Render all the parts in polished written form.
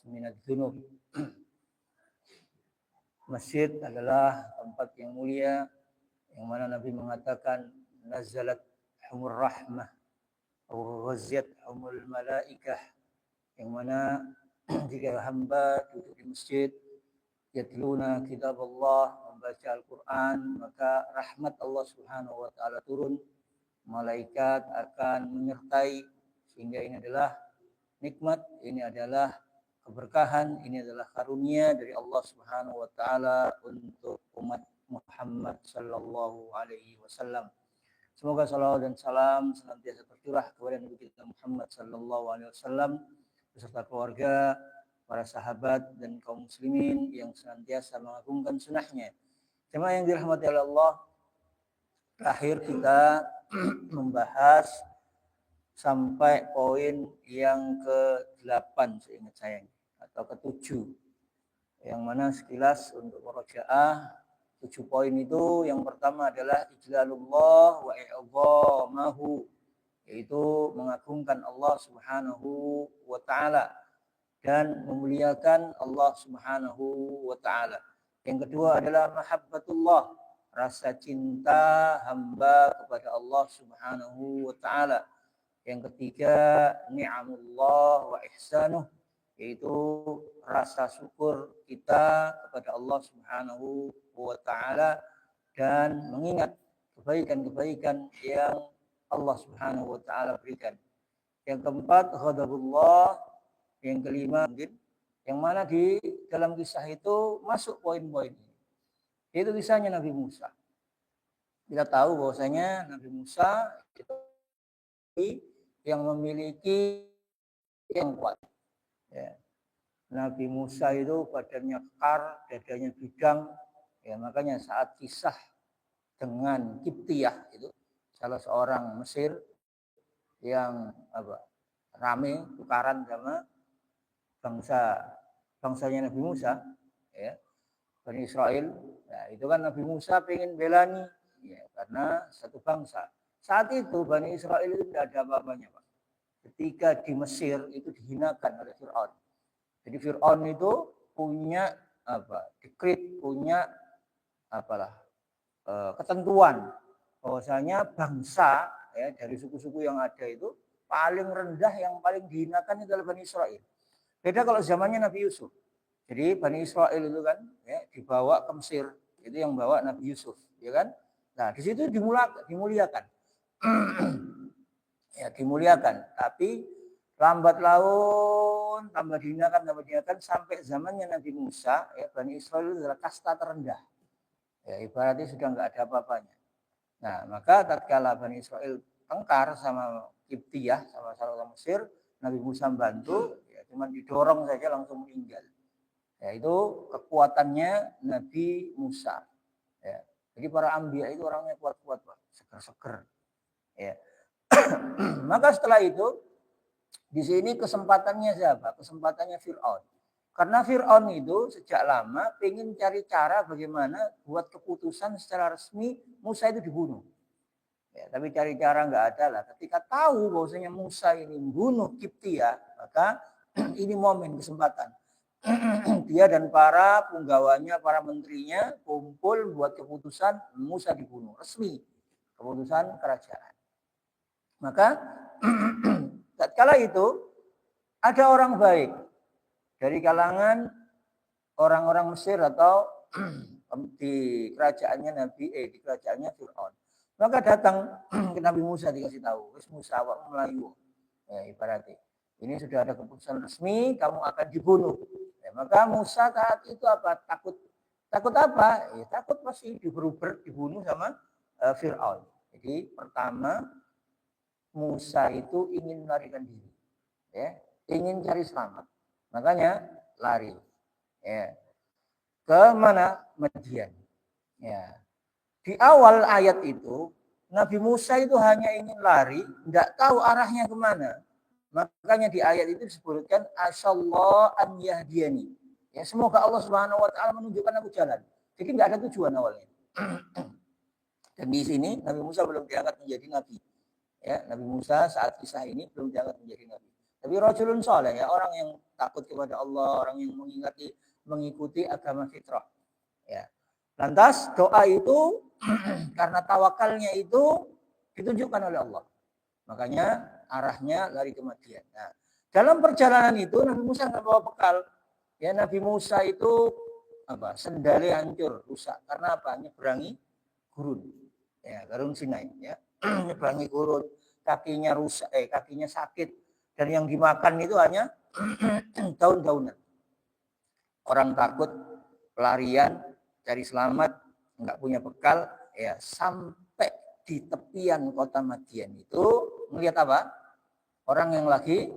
minadz dzunub. Masjid adalah tempat yang mulia yang mana Nabi mengatakan nazalat humur rahmah atau ghaziyat humul malaikah, yang mana jika hamba duduk di masjid yatluna kitab Allah, membaca Al-Quran, maka rahmat Allah Subhanahu wa taala turun, malaikat akan menyertai, sehingga ini adalah nikmat, ini adalah keberkahan, ini adalah karunia dari Allah Subhanahu wa taala untuk umat Muhammad sallallahu alaihi wasallam. Semoga salawat dan salam senantiasa tercurah kepada Nabi kita Muhammad sallallahu alaihi wasallam beserta keluarga, para sahabat dan kaum muslimin yang senantiasa mengagungkan sunnahnya. Jemaah yang dirahmati oleh Allah, terakhir kita membahas sampai poin yang ke-8 seingat saya, atau ke-7, yang mana sekilas untuk murojaah 7 poin itu, yang pertama adalah ijlalullah wa i'zamahu, yaitu mengagungkan Allah Subhanahu wa taala dan memuliakan Allah Subhanahu wa taala. Yang kedua adalah mahabbatullah, rasa cinta hamba kepada Allah Subhanahu wa taala. Yang ketiga, ni'amullah wa ihsanuh, yaitu rasa syukur kita kepada Allah Subhanahu wa taala dan mengingat kebaikan-kebaikan yang Allah Subhanahu wa taala berikan. Yang keempat, ghadabullah. Yang kelima, mungkin yang mana di dalam kisah itu masuk poin-poin ini, yaitu kisahnya Nabi Musa. Kita tahu bahwasanya Nabi Musa itu yang memiliki yang kuat. Ya. Nabi Musa itu badannya kekar, dadanya bidang. Ya, makanya saat kisah dengan Kiptiyah itu, salah seorang Mesir yang rame tukaran sama bangsanya Nabi Musa, ya, Bani Israel. Nah, itu kan Nabi Musa pengen belani, ya, karena satu bangsa. Saat itu Bani Israel itu tidak ada apa-apanya, Pak. Ketika di Mesir itu dihinakan oleh Fir'aun. Jadi Fir'aun itu punya dekret, punya ketentuan bahwasanya bangsa, ya, dari suku-suku yang ada itu paling rendah, yang paling dihinakan itu adalah Bani Israel. Beda kalau zamannya Nabi Yusuf. Jadi Bani Israel itu kan, ya, dibawa ke Mesir, itu yang bawa Nabi Yusuf, ya kan? Nah, di situ dimuliakan. Ya, dimuliakan, tapi lambat laun tambah dihinakan sampai zamannya Nabi Musa, ya, Bani Israel itu adalah kasta terendah. Ya, ibaratnya sudah enggak ada apa-apanya. Nah, maka tatkala Bani Israel tengkar sama Kiptiyah, sama orang Mesir, Nabi Musa bantu, ya, cuma didorong saja langsung meninggal. Ya, itu kekuatannya Nabi Musa. Ya. Jadi para anbiya itu orangnya kuat-kuat, Pak, seger-seger. Ya. Maka setelah itu di sini kesempatannya siapa? Kesempatannya Fir'aun. Karena Fir'aun itu sejak lama ingin cari cara bagaimana buat keputusan secara resmi Musa itu dibunuh. Ya, tapi cari cara nggak ada lah. Ketika tahu bahwasanya Musa ini membunuh Kiptiyah, maka ini momen kesempatan. Dia dan para punggawanya, para menterinya kumpul buat keputusan Musa dibunuh. Resmi. Keputusan kerajaan. Maka tatkala itu ada orang baik dari kalangan orang-orang Mesir atau di kerajaannya di kerajaannya Fir'aun. Maka datang ke Nabi Musa, dikasih tahu, "Wis Musa, awak Melayu." Ya, ibaratnya ini sudah ada keputusan resmi, kamu akan dibunuh. Ya, maka Musa saat itu takut apa? Ya, takut pasti dibunuh sama Fir'aun. Jadi pertama Musa itu ingin melarikan diri, ya, ingin cari selamat, makanya lari, ya, ke mana? Madian. Ya. Di awal ayat itu Nabi Musa itu hanya ingin lari, tidak tahu arahnya kemana. Makanya di ayat itu disebutkan asyallah an yahdiyani. Ya, semoga Allah Subhanahu wa taala menunjukkan aku jalan. Jadi tidak ada tujuan awalnya. Dan di sini Nabi Musa belum diangkat menjadi nabi. Ya, Nabi Musa saat kisah ini belum diangkat menjadi nabi. Tapi rajulun saleh ya, orang yang takut kepada Allah, orang yang mengikuti agama fitrah. Ya. Lantas doa itu karena tawakalnya itu ditunjukkan oleh Allah. Makanya arahnya lari kematian. Nah, dalam perjalanan itu Nabi Musa nggak bawa bekal. Ya, Nabi Musa itu sendalnya hancur, rusak. Karena apa? Nyeberangi gurun. Ya, gurun Sinai. Ya, nyeberangi gurun. Kakinya rusak, kakinya sakit. Dan yang dimakan itu hanya daun-daunan. Orang takut, pelarian, cari selamat, nggak punya bekal, ya sampai di tepian kota Madian itu melihat apa? Orang yang lagi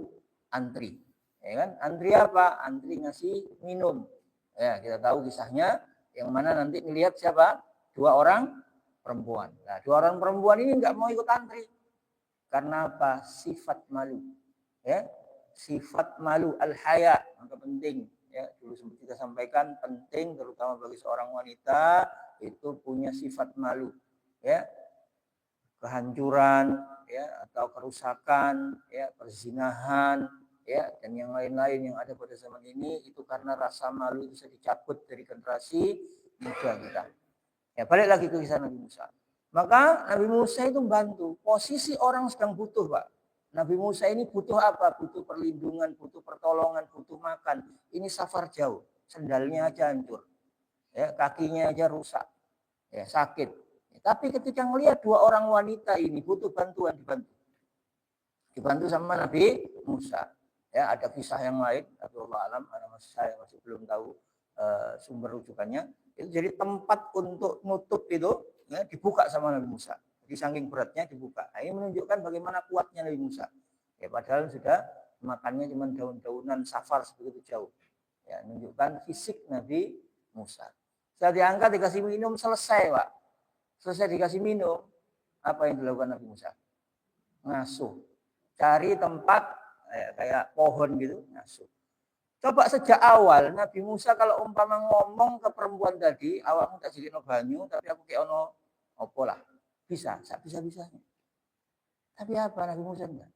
antri, ya kan? Antri apa? Antri ngasih minum. Ya, kita tahu kisahnya. Yang mana nanti melihat siapa? 2 orang perempuan. Nah, 2 orang perempuan ini nggak mau ikut antri. Karena apa? Sifat malu. Ya, sifat malu al-haya, maka penting. Ya, dulu sempat kita sampaikan penting terutama bagi seorang wanita itu punya sifat malu. Ya, kehancuran, ya, atau kerusakan, ya, perzinahan, ya, dan yang lain-lain yang ada pada zaman ini itu karena rasa malu bisa dicabut dari generasi muda kita. Ya, balik lagi ke kisah Nabi Musa. Maka Nabi Musa itu membantu. Posisi orang sedang butuh, Pak. Nabi Musa ini butuh apa? Butuh perlindungan, butuh pertolongan, butuh makan. Ini safar jauh, sendalnya aja hancur, ya, kakinya aja rusak, ya, sakit. Tapi ketika melihat 2 orang wanita ini butuh bantuan, dibantu sama Nabi Musa. Ya, ada kisah yang lain, tapi Allah alam, saya masih belum tahu sumber rujukannya. Itu jadi tempat untuk nutup itu, ya, dibuka sama Nabi Musa. Jadi saking beratnya dibuka. Nah, ini menunjukkan bagaimana kuatnya Nabi Musa. Ya, padahal sudah makannya cuma daun-daunan safar sebegitu jauh. Ya, menunjukkan fisik Nabi Musa. Setelah diangkat dikasih minum selesai, Pak. Selesai dikasih minum, apa yang dilakukan Nabi Musa? Ngasuh. Cari tempat kayak pohon gitu, ngasuh. Coba sejak awal Nabi Musa kalau umpama ngomong ke perempuan tadi, awakmu tak jadi no banyu, tapi aku kayak ono opo lah. Bisa, bisa-bisanya. Tapi apa Nabi Musa enggak?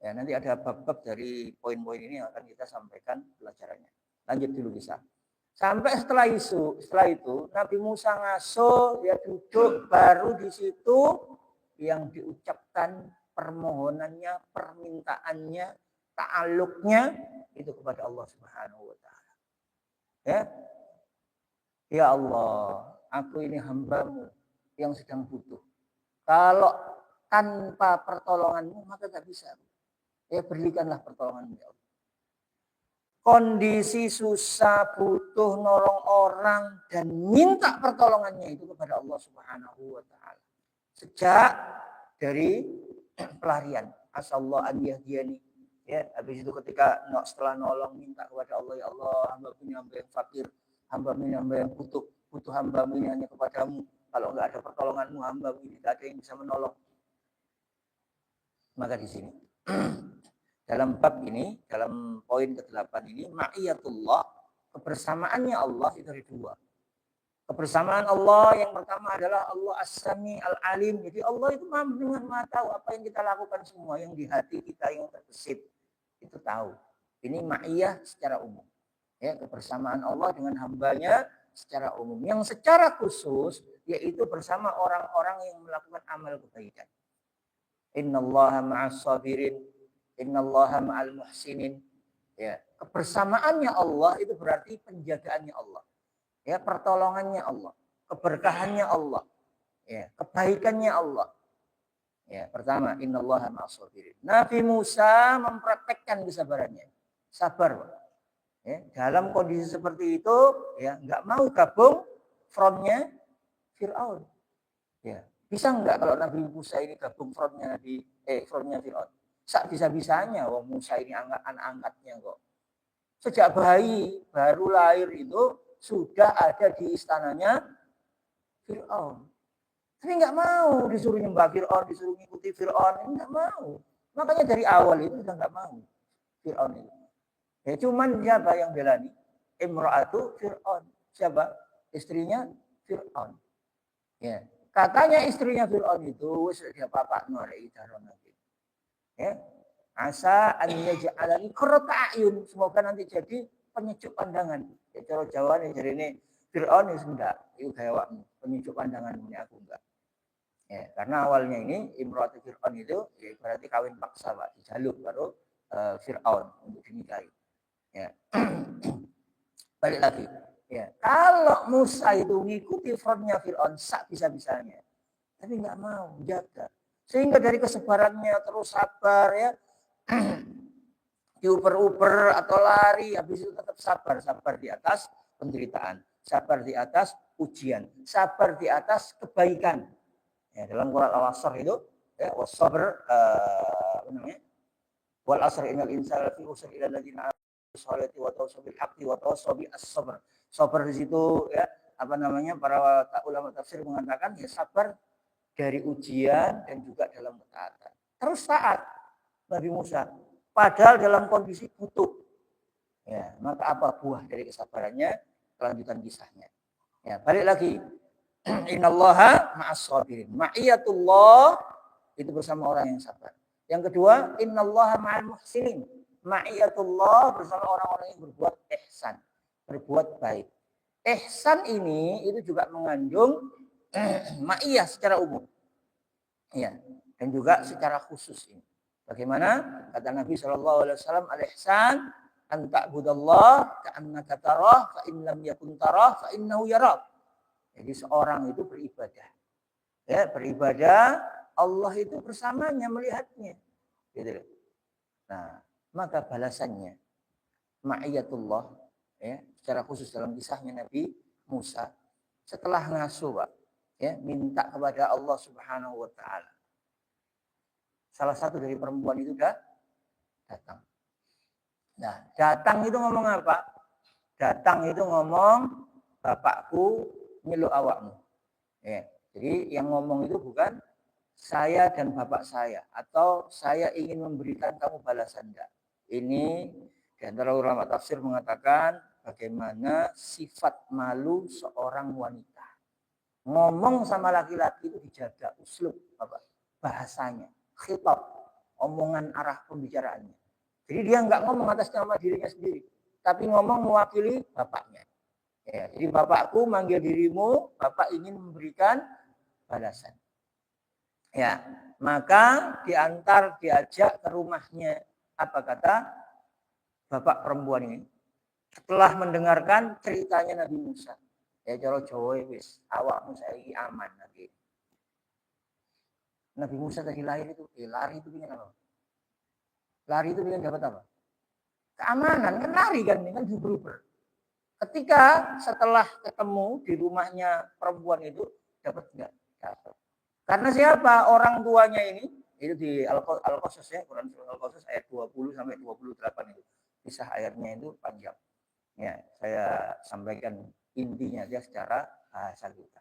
Ya, nanti ada bab-bab dari poin-poin ini yang akan kita sampaikan pelajarannya. Lanjut dulu kisah. Sampai setelah itu Nabi Musa ngasuh, ya duduk, baru di situ yang diucapkan permohonannya, permintaannya, ta'aluknya itu kepada Allah Subhanahu wa taala. Ya. Ya Allah, aku ini hamba-Mu yang sedang butuh. Kalau tanpa pertolongan-Mu maka tak bisa. Ya, berikanlah pertolongan-Mu ya Allah. Kondisi susah, butuh nolong orang dan minta pertolongannya itu kepada Allah Subhanahu wa taala. Sejak dari pelarian, asallahu an yahdiyani. Ya, habis itu ketika setelah nolong minta kepada Allah, ya Allah, hamba punya hamba yang fakir, hamba punya hamba yang butuh hamba ini hanya kepadamu. Kalau enggak ada pertolonganmu, hamba ini tidak ada yang bisa menolong. Maka di sini dalam bab ini, dalam poin ke-8 ini, ma'iyatullah, kebersamaannya Allah itu ada 2. Kebersamaan Allah yang pertama adalah Allah As-Sami Al-Alim. Jadi Allah itu Maha tahu apa yang kita lakukan semua, yang di hati kita yang terbesit itu tahu. Ini ma'iyah secara umum. Ya, kebersamaan Allah dengan hambanya secara umum. Yang secara khusus yaitu bersama orang-orang yang melakukan amal kebaikan. Innallaha ma'as sabirin, innallaha ma'al muhsinin. Ya, kebersamaannya Allah itu berarti penjagaannya Allah. Ya, pertolongannya Allah, keberkahannya Allah, ya, kebaikannya Allah. Ya, pertama, innallaha ma'as sabirin. Nabi Musa mempraktekkan kesabarannya. Sabar, Pak. Ya, dalam kondisi seperti itu, ya, nggak mau gabung frontnya Fir'aun. Ya, bisa nggak kalau Nabi Musa ini gabung frontnya Fir'aun? Bisa-bisanya, wong Musa ini anak-angkatnya kok. Sejak bayi baru lahir itu sudah ada di istananya Fir'aun. Tapi nggak mau disuruh nyembah Fir'aun, disuruh ngikuti Fir'aun, nggak mau. Makanya dari awal itu sudah nggak mau Fir'aun itu. Ya cuman siapa yang belani? Imra'atu Fir'aun. Siapa? Istrinya Fir'aun. Ya. Katanya istrinya Fir'aun itu dia bapak norei daron. Ya. Asa an yaj'alani qurrata a'yun. Semoga nanti jadi penyejuk pandangan. Ya cara Jawa nih jadi ini Fir'aun itu enggak. Itu kayak penyejuk pandangan ini aku enggak. Ya, karena awalnya ini Imratu Fir'aun itu ya, berarti kawin paksa Pak, dijaluk baru Fir'aun untuk dinikahi. Ya. Balik lagi. Ya, kalau Musa itu mengikuti frontnya Fir'aun sak bisa-bisanya, tapi nggak mau jaga. Sehingga dari kesabarannya terus sabar ya, diuper-uper atau lari, habis itu tetap sabar di atas penderitaan, sabar di atas ujian, sabar di atas kebaikan. Ya, dalam Quran Al-Asr itu ya wasabr apa namanya? Wal asr innal insana lafi khusr illa alladziina aamanu sholati wa tawassaw bil haqqi wa tawassaw bis sabr. Sabar di situ ya apa namanya para ulama tafsir mengatakan ya sabar dari ujian dan juga dalam ketaatan. Terus taat Nabi Musa padahal dalam kondisi butuh. Ya, maka apa buah dari kesabarannya? Kelanjutan kisahnya. Ya, balik lagi. Innallaha ma'as sabirin. Ma'iyatullah itu bersama orang yang sabar. Yang kedua, innallaha ma'al muhsinin. Ma'iyatullah bersama orang-orang yang berbuat ihsan, berbuat baik. Ihsan ini itu juga mengandung ma'iyah secara umum. Ya, dan juga secara khusus ini. Bagaimana kata Nabi SAW, al-ihsan an ta'budallah ka'annaka tarah fa in lam yakun tarah fa innahu yarak. Jadi seorang itu beribadah. Ya, beribadah Allah itu bersamanya melihatnya. Gitu. Nah, maka balasannya ma'iyatullah ya, secara khusus dalam kisahnya Nabi Musa setelah ngasuh Pak, ya, minta kepada Allah Subhanahu wa taala. Salah satu dari perempuan itu datang. Nah, datang itu ngomong apa? Datang itu ngomong bapakku nyeluk awakmu. Ya, jadi yang ngomong itu bukan saya dan bapak saya atau saya ingin memberikan kamu balasan enggak. Ini di antara ulama tafsir mengatakan bagaimana sifat malu seorang wanita. Ngomong sama laki-laki itu dijaga uslub apa? Bahasanya, khitab, omongan arah pembicaraannya. Jadi dia enggak ngomong atas nama dirinya sendiri, tapi ngomong mewakili bapaknya. Ya, jadi bapakku manggil dirimu, bapak ingin memberikan balasan. Ya, maka diajak ke rumahnya. Apa kata bapak perempuan ini? Setelah mendengarkan ceritanya Nabi Musa. Ya cara Jawa wis, awakmu saiki aman lagi. Nabi Musa tadi lahir itu, lari itu pengen apa? Lari itu pengen dapat apa? Keamanan, kan lari kan diuber-uber. Ketika setelah ketemu di rumahnya perempuan itu dapat enggak? Dapat. Karena siapa? Orang tuanya ini itu di Al-Qasas ya, Quran surah Al-Qasas ayat 20 sampai 28 itu. Kisah ayatnya itu panjang. Ya, saya sampaikan intinya aja secara bahasa kita.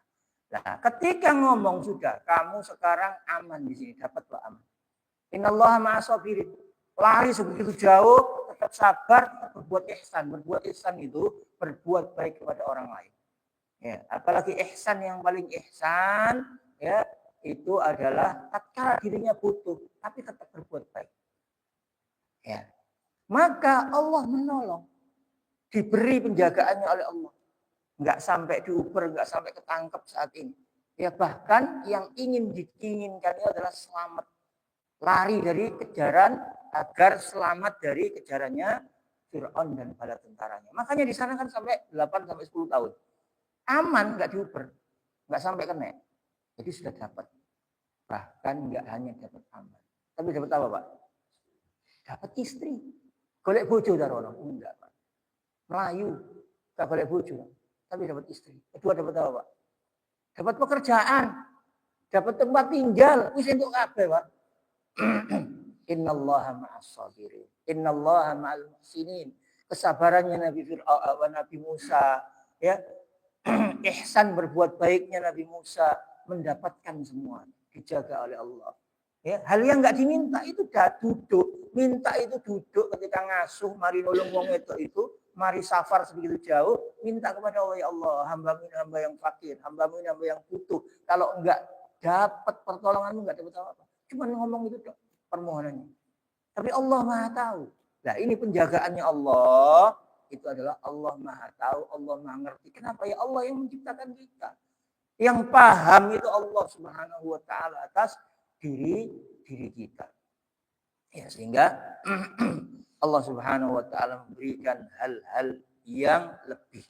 Nah, ketika ngomong sudah, kamu sekarang aman di sini, dapat aman. Innallaha ma'as sabirin. Lari sebegitu jauh, tetap sabar, tetap berbuat ihsan. Berbuat ihsan itu berbuat baik kepada orang lain. Ya, apalagi ihsan yang paling ihsan, ya, itu adalah tatkala dirinya butuh, tapi tetap berbuat baik. Ya, maka Allah menolong, diberi penjagaannya oleh Allah, nggak sampai diuber, nggak sampai ketangkep saat ini. Ya bahkan yang diinginkan itu adalah selamat, lari dari kejaran agar selamat dari kejarannya Fir'aun dan bala tentaranya. Makanya di sana kan sampai 8 sampai 10 tahun. Aman, nggak diuber, nggak sampai kena. Jadi sudah dapat. Bahkan nggak hanya dapat aman, tapi dapat apa Pak? Dapat istri. Golek bojo darono, enggak Pak. Melayu, nggak golek bojo, tapi dapat istri. Kedua dapat apa Pak? Dapat pekerjaan, dapat tempat tinggal. Wis entuk kabeh Pak. Innallaha ma'as sabirin. Innallaha ma'al muhsinin. Kesabarannya Nabi Musa, ya. Ihsan berbuat baiknya Nabi Musa mendapatkan semua, dijaga oleh Allah. Ya, hal yang enggak diminta itu dah duduk, minta itu duduk ketika ngasuh mari nolong wong itu, mari safar sebegitu jauh, minta kepada Allah, ya Allah, hamba-Mu ini hamba yang fakir, hamba-Mu ini hamba yang butuh. Kalau enggak dapat pertolonganmu enggak dapat apa-apa. Cuma ngomong itu dok permohonannya. Tapi Allah Maha tahu. Nah, ini penjagaannya Allah itu adalah Allah Maha tahu, Allah Maha ngerti. Kenapa? Ya Allah yang menciptakan kita. Yang paham itu Allah Subhanahu wa taala atas diri kita. Ya, sehingga Allah Subhanahu wa taala memberikan hal-hal yang lebih.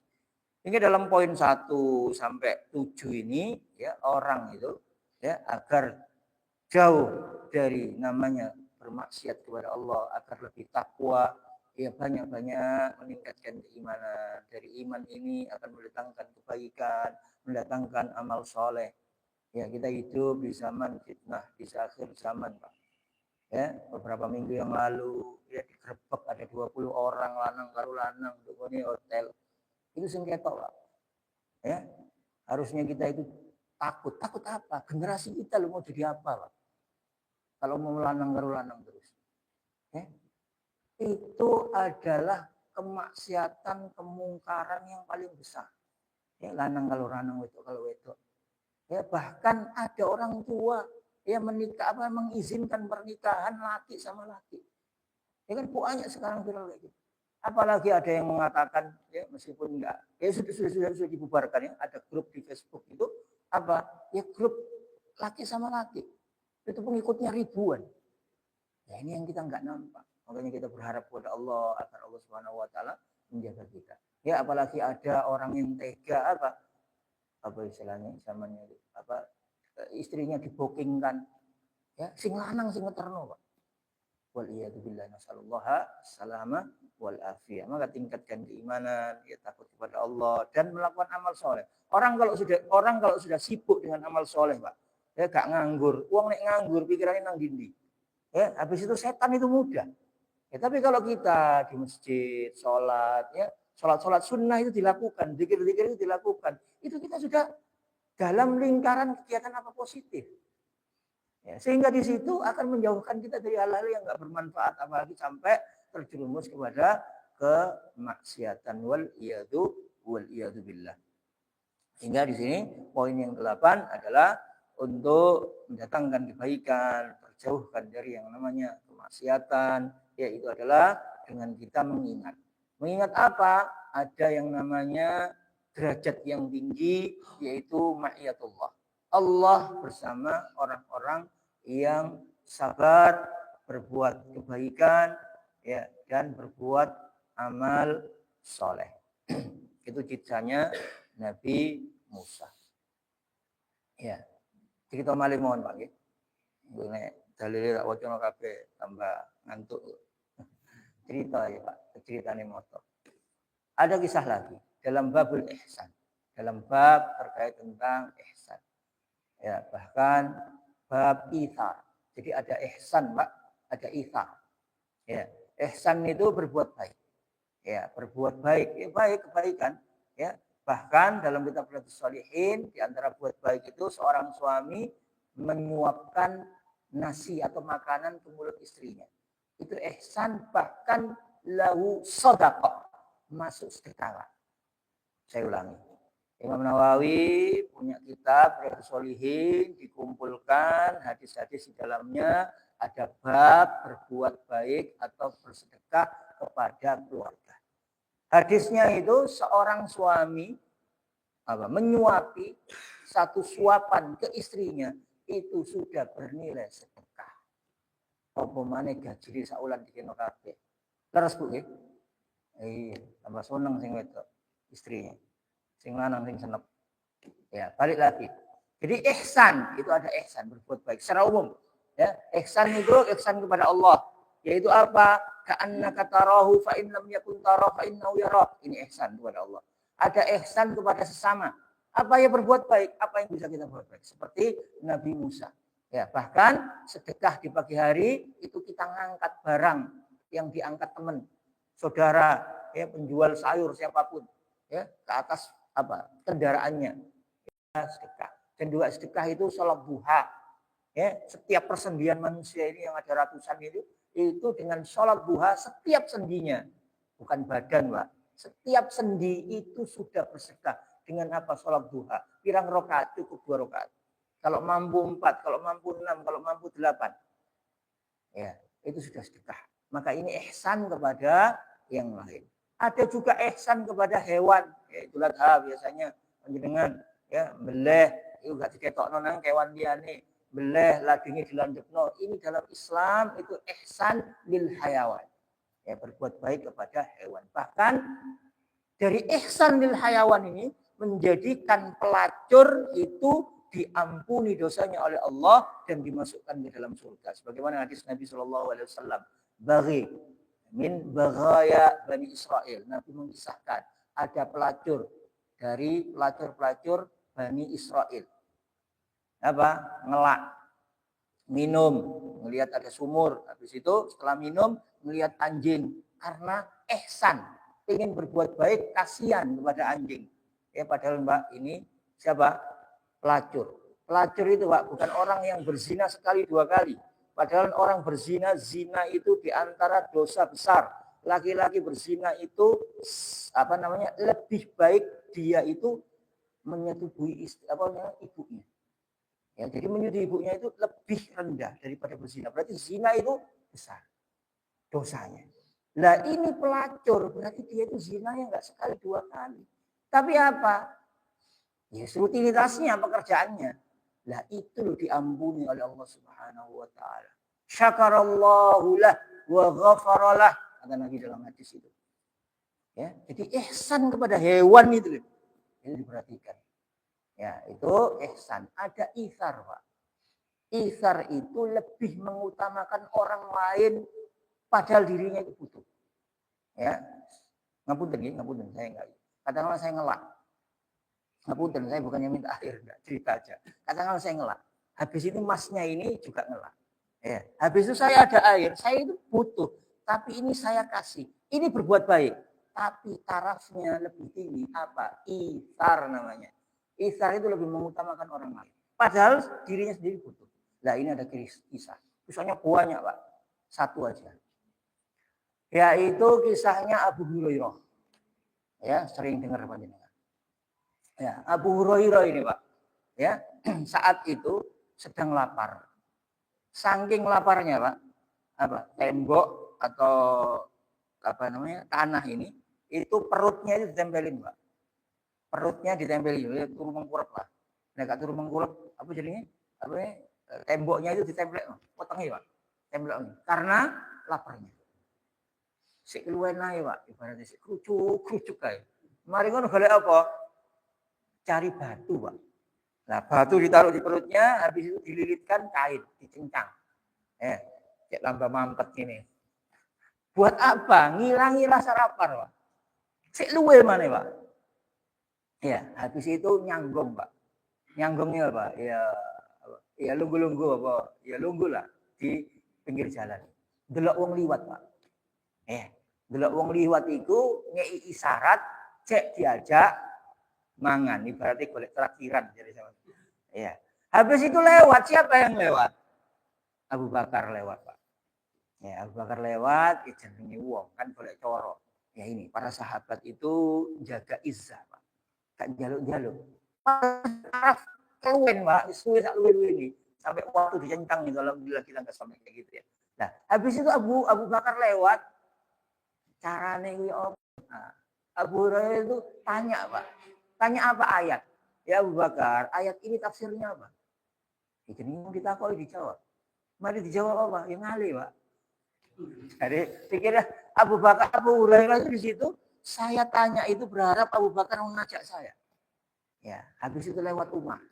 Ini dalam poin 1 sampai 7 ini ya orang itu ya agar jauh dari namanya bermaksiat kepada Allah, agar lebih takwa, ya banyak-banyak meningkatkan keimanan. Dari iman ini akan mendatangkan kebaikan, mendatangkan amal soleh. Ya kita hidup di zaman fitnah, di akhir zaman, Pak. Ya, beberapa minggu yang lalu ya digerebek ada 20 orang lanang karo lanang di hotel. Itu sengketa, Pak. Ya. Harusnya kita itu takut. Takut apa? Generasi kita lo mau jadi apa, Pak? Kalau mau lanang karo lanang terus. Ya. Itu adalah kemaksiatan, kemungkaran yang paling besar. Ya, lanang kalau lanang, wedok kalau wedok. Ya, bahkan ada orang tua ya menikah mengizinkan pernikahan laki sama laki. Ya kan banyak sekarang viral kayak gitu. Apalagi ada yang mengatakan ya meskipun enggak ya sudah dibubarkan ya, ada grup di Facebook itu apa? Ya grup laki sama laki. Itu pengikutnya ribuan. Ya ini yang kita enggak nampak. Makanya kita berharap kepada Allah agar Allah Subhanahu wa taala menjaga kita. Ya apalagi ada orang yang tega apa istilahnya zamannya apa istrinya dibokingkan ya sing lanang sing ngeterno Pak. Wal iyadu billah nasallallahu salama wal afiyah. Maka tingkatkan keimanan, ya takut kepada Allah dan melakukan amal soleh. Orang kalau sudah sibuk dengan amal soleh, Pak, ya gak nganggur. Uang nek nganggur pikirannya nang dindi. Ya, habis itu setan itu mudah. Ya, tapi kalau kita di masjid sholat, ya sholat sunnah itu dilakukan, zikir-zikir itu dilakukan, itu kita sudah dalam lingkaran kegiatan apa positif. Ya, sehingga di situ akan menjauhkan kita dari hal-hal yang nggak bermanfaat, apalagi sampai terjerumus kepada kemaksiatan wal iyadu billah. Sehingga di sini poin yang 8 adalah untuk mendatangkan kebaikan, terjauhkan dari yang namanya kemaksiatan, yaitu adalah dengan kita mengingat. Mengingat apa? Ada yang namanya derajat yang tinggi, yaitu ma'iyatullah. Allah bersama orang-orang yang sabar, berbuat kebaikan, ya, dan berbuat amal soleh. Itu citanya Nabi Musa. Ya, cerita malih mohon Pak nggih. Nek dalile tak wacana kabeh tambah ngantuk. Cerita ya Pak, ceritane moto. Ada kisah lagi dalam babul ihsan. Dalam bab terkait tentang ihsan. Ya, bahkan bab ithar. Jadi ada ihsan, Pak, ada ithar. Ya, ihsan itu berbuat baik. Ya, berbuat baik, ya baik kebaikan, ya. Bahkan dalam kitab Riyadhus Shalihin di antara buat baik itu seorang suami menyuapkan nasi atau makanan ke mulut istrinya. Itu ihsan, bahkan lahu shadaqah, masuk sedekah. Saya ulangi. Imam Nawawi punya kitab Riyadhus Shalihin, dikumpulkan hadis-hadis di dalamnya ada bab berbuat baik atau bersedekah kepada keluarga. Hadisnya itu seorang suami menyuapi satu suapan ke istrinya itu sudah bernilai sedekah. Apa maneh gaji saulan dikene kabeh. Leres Bu nggih? Iya, tambah seneng sing wedok istrinya. Sing lanang sing senep. Ya, balik lagi. Jadi ihsan itu ada ihsan berbuat baik secara umum. Ya, ihsan itu ihsan kepada Allah, yaitu apa? Ka'annaka tarahu fa in lam yakun tara fa innahu yara. Ini ihsan kepada Allah. Ada ihsan kepada sesama. Apa yang berbuat baik? Apa yang bisa kita buat baik? Seperti Nabi Musa. Ya, bahkan sedekah di pagi hari itu kita ngangkat barang yang diangkat teman, saudara, ya penjual sayur siapapun, ya ke atas kendaraannya. Ya, sedekah. Dan juga sedekah itu sholat duha. Ya, setiap persendian manusia ini yang ada ratusan itu dengan sholat duha setiap sendinya, bukan badan, Pak. Setiap sendi itu sudah bersedekah dengan apa? Sholat duha. Pirang rakaat cukup 2 rakaat. Kalau mampu 4, kalau mampu 6, kalau mampu 8. Ya, itu sudah sedekah. Maka ini ihsan kepada yang lain. Ada juga ihsan kepada hewan, yaitu biasanya panjenengan ya beleh itu gak diketokno nang kewan liyane, beleh ladine dilandepno. Ini dalam Islam itu ihsan lil hayawan. Ya, berbuat baik kepada hewan. Bahkan dari ihsan lil hayawan ini menjadikan pelacur itu diampuni dosanya oleh Allah dan dimasukkan ke dalam surga. Sebagaimana hadis Nabi Shallallahu Alaihi Wasallam, bagi min bagaya Bani Israel. Nabi mengisahkan ada pelacur dari pelacur-pelacur Bani Israel. Apa? Ngelak, minum, melihat ada sumur. Habis itu setelah minum melihat anjing karena ihsan, ingin berbuat baik, kasihan kepada anjing. Ya padahal Mbak ini siapa? Pelacur. Pelacur itu Pak bukan orang yang berzina sekali dua kali. Padahal orang berzina, zina itu diantara dosa besar. Laki-laki berzina itu lebih baik dia itu menyetubuhi ibunya. Ya, jadi menyetujui ibunya itu lebih rendah daripada berzina. Berarti zina itu besar dosanya. Nah ini pelacur, berarti dia itu zinanya enggak sekali dua kali. Tapi apa? Ya rutinitasnya, pekerjaannya. Lah itu loh diampuni oleh Allah Subhanahu wa taala. Syakarallahu lah wa ghafaralah, kata Nabi dalam hadis itu. Ya, jadi ihsan kepada hewan itu diperhatikan. Ya, itu ihsan. Ada itsar, Pak. Itsar itu lebih mengutamakan orang lain padahal dirinya itu butuh. Ya. Ngapunten saya enggak. Katakanlah saya ngelak. Ngapunten, saya bukannya minta air, enggak, cerita aja. Katakanlah saya ngelak. Habis itu masnya ini juga ngelak. Ya. Habis itu saya ada air, saya itu butuh. Tapi ini saya kasih. Ini berbuat baik. Tapi tarafnya lebih tinggi. Apa? Itsar namanya. Itsar itu lebih mengutamakan orang lain. Padahal dirinya sendiri butuh. Nah ini ada kisah. Kisahnya banyak Pak. Satu aja. Yaitu kisahnya Abu Hurairah. Ya, sering dengar panjenengan. Ya, Abu Hurairah ini Pak, ya saat itu sedang lapar. Saking laparnya Pak, tembok atau tanah ini, itu perutnya itu ditempelin Pak. Perutnya ditempelin, ya, turu mengkurep lah. Nah, turu mengkurep, apa jadinya? Temboknya itu ditempel, potongnya Pak, tempel karena laparnya. Si luwen ae Pak, ibaratnya si krucuk kae. Mari ngono golek apa? Cari batu, Pak. Nah, batu ditaruh di perutnya, habis itu dililitkan kain, dicincang. Cek lambah mampet ini. Buat apa? Ngilangi rasa lapar, Pak. Sik luwe mana, Pak? Ya, habis itu nyanggong, Pak. Nyanggongnya apa? Ya lunggu-lunggu apa? Ya lunggu lah di pinggir jalan. Delok wong liwat, Pak. Delok wong liwat itu ngei isyarat, cek diajak mangan, ibaratnya golek traktiran jadi sama. Ya. Habis itu lewat, siapa yang lewat? Abu Bakar lewat, Pak. Ya, Abu Bakar lewat, jenenge wong kan golek coro. Ya ini, para sahabat itu jaga izzah, Pak. Kan jaluk-jaluk. Pas keluwen, Pak, suwe sak luwe ini. Sampai waktu dicentang itu, alhamdulillah kita enggak sampai kayak gitu ya. Nah, habis itu Abu Bakar lewat, carane kuwi apa? Abu Hurairah itu tanya, Pak. Tanya apa ayat? Ya Abu Bakar, ayat ini tafsirnya apa? Jadi kita kok dijawab. Mari dijawab apa? Yang ngalih, Pak. Jadi pikirnya Abu Hurairah itu di situ, saya tanya itu berharap Abu Bakar mengajak saya. Ya, habis itu lewat Umar.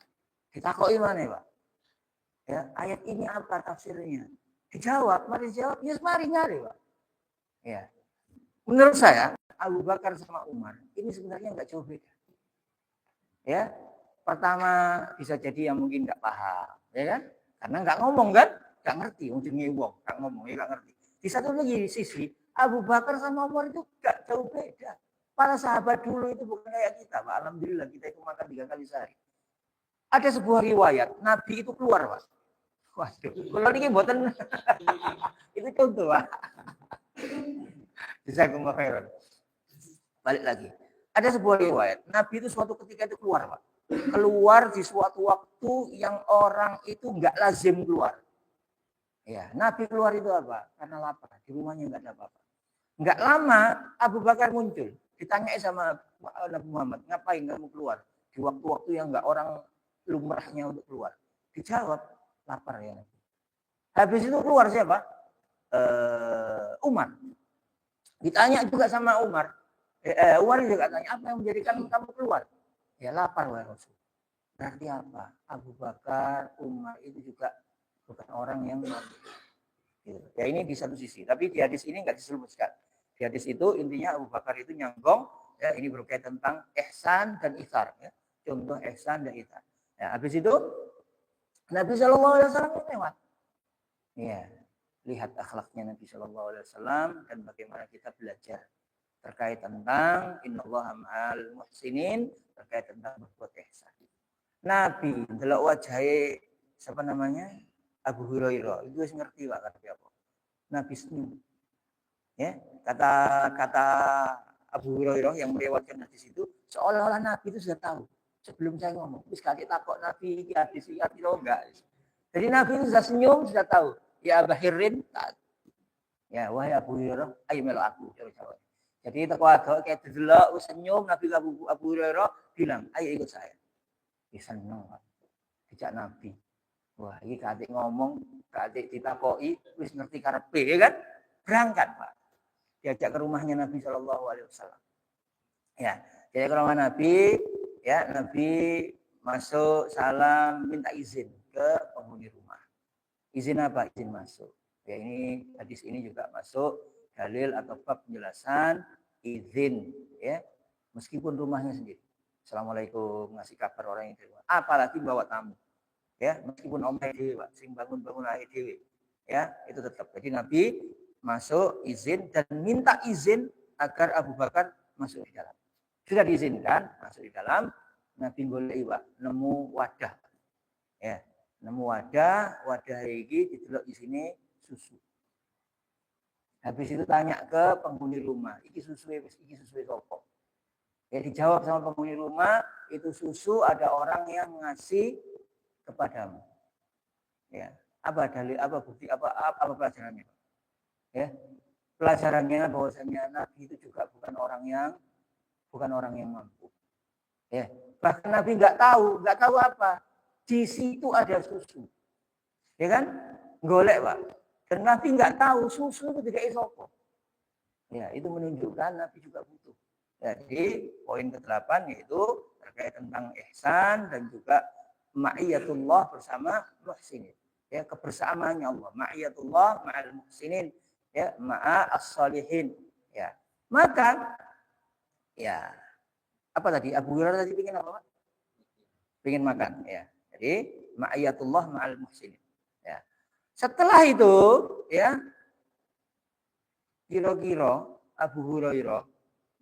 Ditakoki mana, Pak? Ya, ayat ini apa tafsirnya? Dijawab, mari dijawab. Ya, mari ngalih, Pak. Ya. Menurut saya, Abu Bakar sama Umar ini sebenarnya enggak jauh beda. Ya, pertama bisa jadi yang mungkin nggak paham, ya kan? Karena nggak ngomong kan, nggak ngerti, jenenge wong, nggak ngomong, ya nggak ngerti. Di satu lagi sisi, Abu Bakar sama Umar itu nggak jauh beda. Para sahabat dulu itu bukan kayak kita, Pak. Alhamdulillah kita itu makan 3 kali sehari. Ada sebuah riwayat, Nabi itu keluar, Pak. Waduh, kalau ini buatan itu contoh, Pak. Bisa ngomong balik lagi. Ada sebuah riwayat, Nabi itu suatu ketika itu keluar, Pak. Keluar di suatu waktu yang orang itu nggak lazim keluar. Ya, Nabi keluar itu apa? Karena lapar. Di rumahnya nggak ada apa-apa. Nggak lama Abu Bakar muncul. Ditanya sama Nabi Muhammad, ngapain kamu keluar? Di waktu-waktu yang nggak orang lumrahnya untuk keluar. Dijawab, lapar ya Nabi. Habis itu keluar siapa? Umar. Ditanya juga sama Umar. Umar juga tanya, apa yang menjadikan kamu keluar? Ya lapar wahai Rasul. Berarti apa? Abu Bakar, Umar itu juga bukan orang yang gitu. Ya ini di satu sisi. Tapi di hadis ini nggak disebutkan. Di hadis itu intinya Abu Bakar itu nyanggong. Ya ini berkaitan tentang ihsan dan ithar. Ya. Contoh ihsan dan ithar. Ya, habis itu Nabi Shallallahu Alaihi Wasallam lewat. Ya, lihat akhlaknya Nabi Shallallahu Alaihi Wasallam dan bagaimana kita belajar terkait tentang innallaha ma'al muhsinin, terkait tentang berbuat ihsan. Nabi delok wajahe siapa namanya? Abu Hurairah. Itu wis ngerti Pak apa. Nabi senyum. Ya, kata Abu Hurairah yang meriwayatkan hadis itu, seolah-olah Nabi itu sudah tahu sebelum saya ngomong. Terus kaki takut Nabi iki hadis iki enggak. Jadi Nabi itu sudah senyum, sudah tahu. Ya Abu Hirin, ya wahai Abu Hurairah, ayo melo aku. Jadi teko agak kayak delok senyum Nabi Abu Hurairah bilang, ayo ikut saya. Ya seneng Pak. Dijak Nabi. Wah, ini kadek ngomong, kadek ditakoki, wis ngerti karepe ya kan? Berangkat, Pak. Diajak ke rumahnya Nabi Shallallahu Alaihi Wasallam. Ya, diajak ke rumah Nabi, ya Nabi masuk salam minta izin ke penghuni rumah. Izin apa? Izin masuk. Ya ini hadis ini juga masuk dalil atau bab penjelasan izin, ya meskipun rumahnya sendiri. Assalamualaikum, ngasih kabar orang yang di rumah. Apalagi bawa tamu. Ya, meskipun omah dewi, Pak, sing bangun-bangun air dewi. Ya, itu tetap. Jadi Nabi masuk izin dan minta izin agar Abu Bakar masuk di dalam. Sudah diizinkan masuk di dalam. Nabi golek Pak, nemu wadah. Ya, nemu wadah iki didelok di sini susu. Habis itu tanya ke penghuni rumah, iki susu sapa? Ya dijawab sama penghuni rumah, itu susu ada orang yang ngasih kepadamu. Ya, apa dalil, apa bukti, apa pelajarannya? Ya, pelajarannya bahwasanya Nabi itu juga bukan orang yang mampu. Ya, bahkan Nabi nggak tahu apa. Di situ ada susu. Ya kan? Golek, Pak. Dan Nabi nggak tahu susu itu tidak isopo. Ya, itu menunjukkan Nabi juga butuh. Ya, jadi poin ke-8 yaitu terkait tentang ihsan dan juga ma'iyatullah bersama muhsinin. Ya, kebersamaannya Allah. Ma'iyatullah ma'al muhsinin. Ya, ma'as salihin. Ya. Maka ya, apa tadi? Abu Hurairah tadi pengen apa, Pak? Pengen makan, ya. Jadi ma'iyatullah ma'al muhsinin. Ya. Setelah itu, ya, kira-kira Abu Hurairah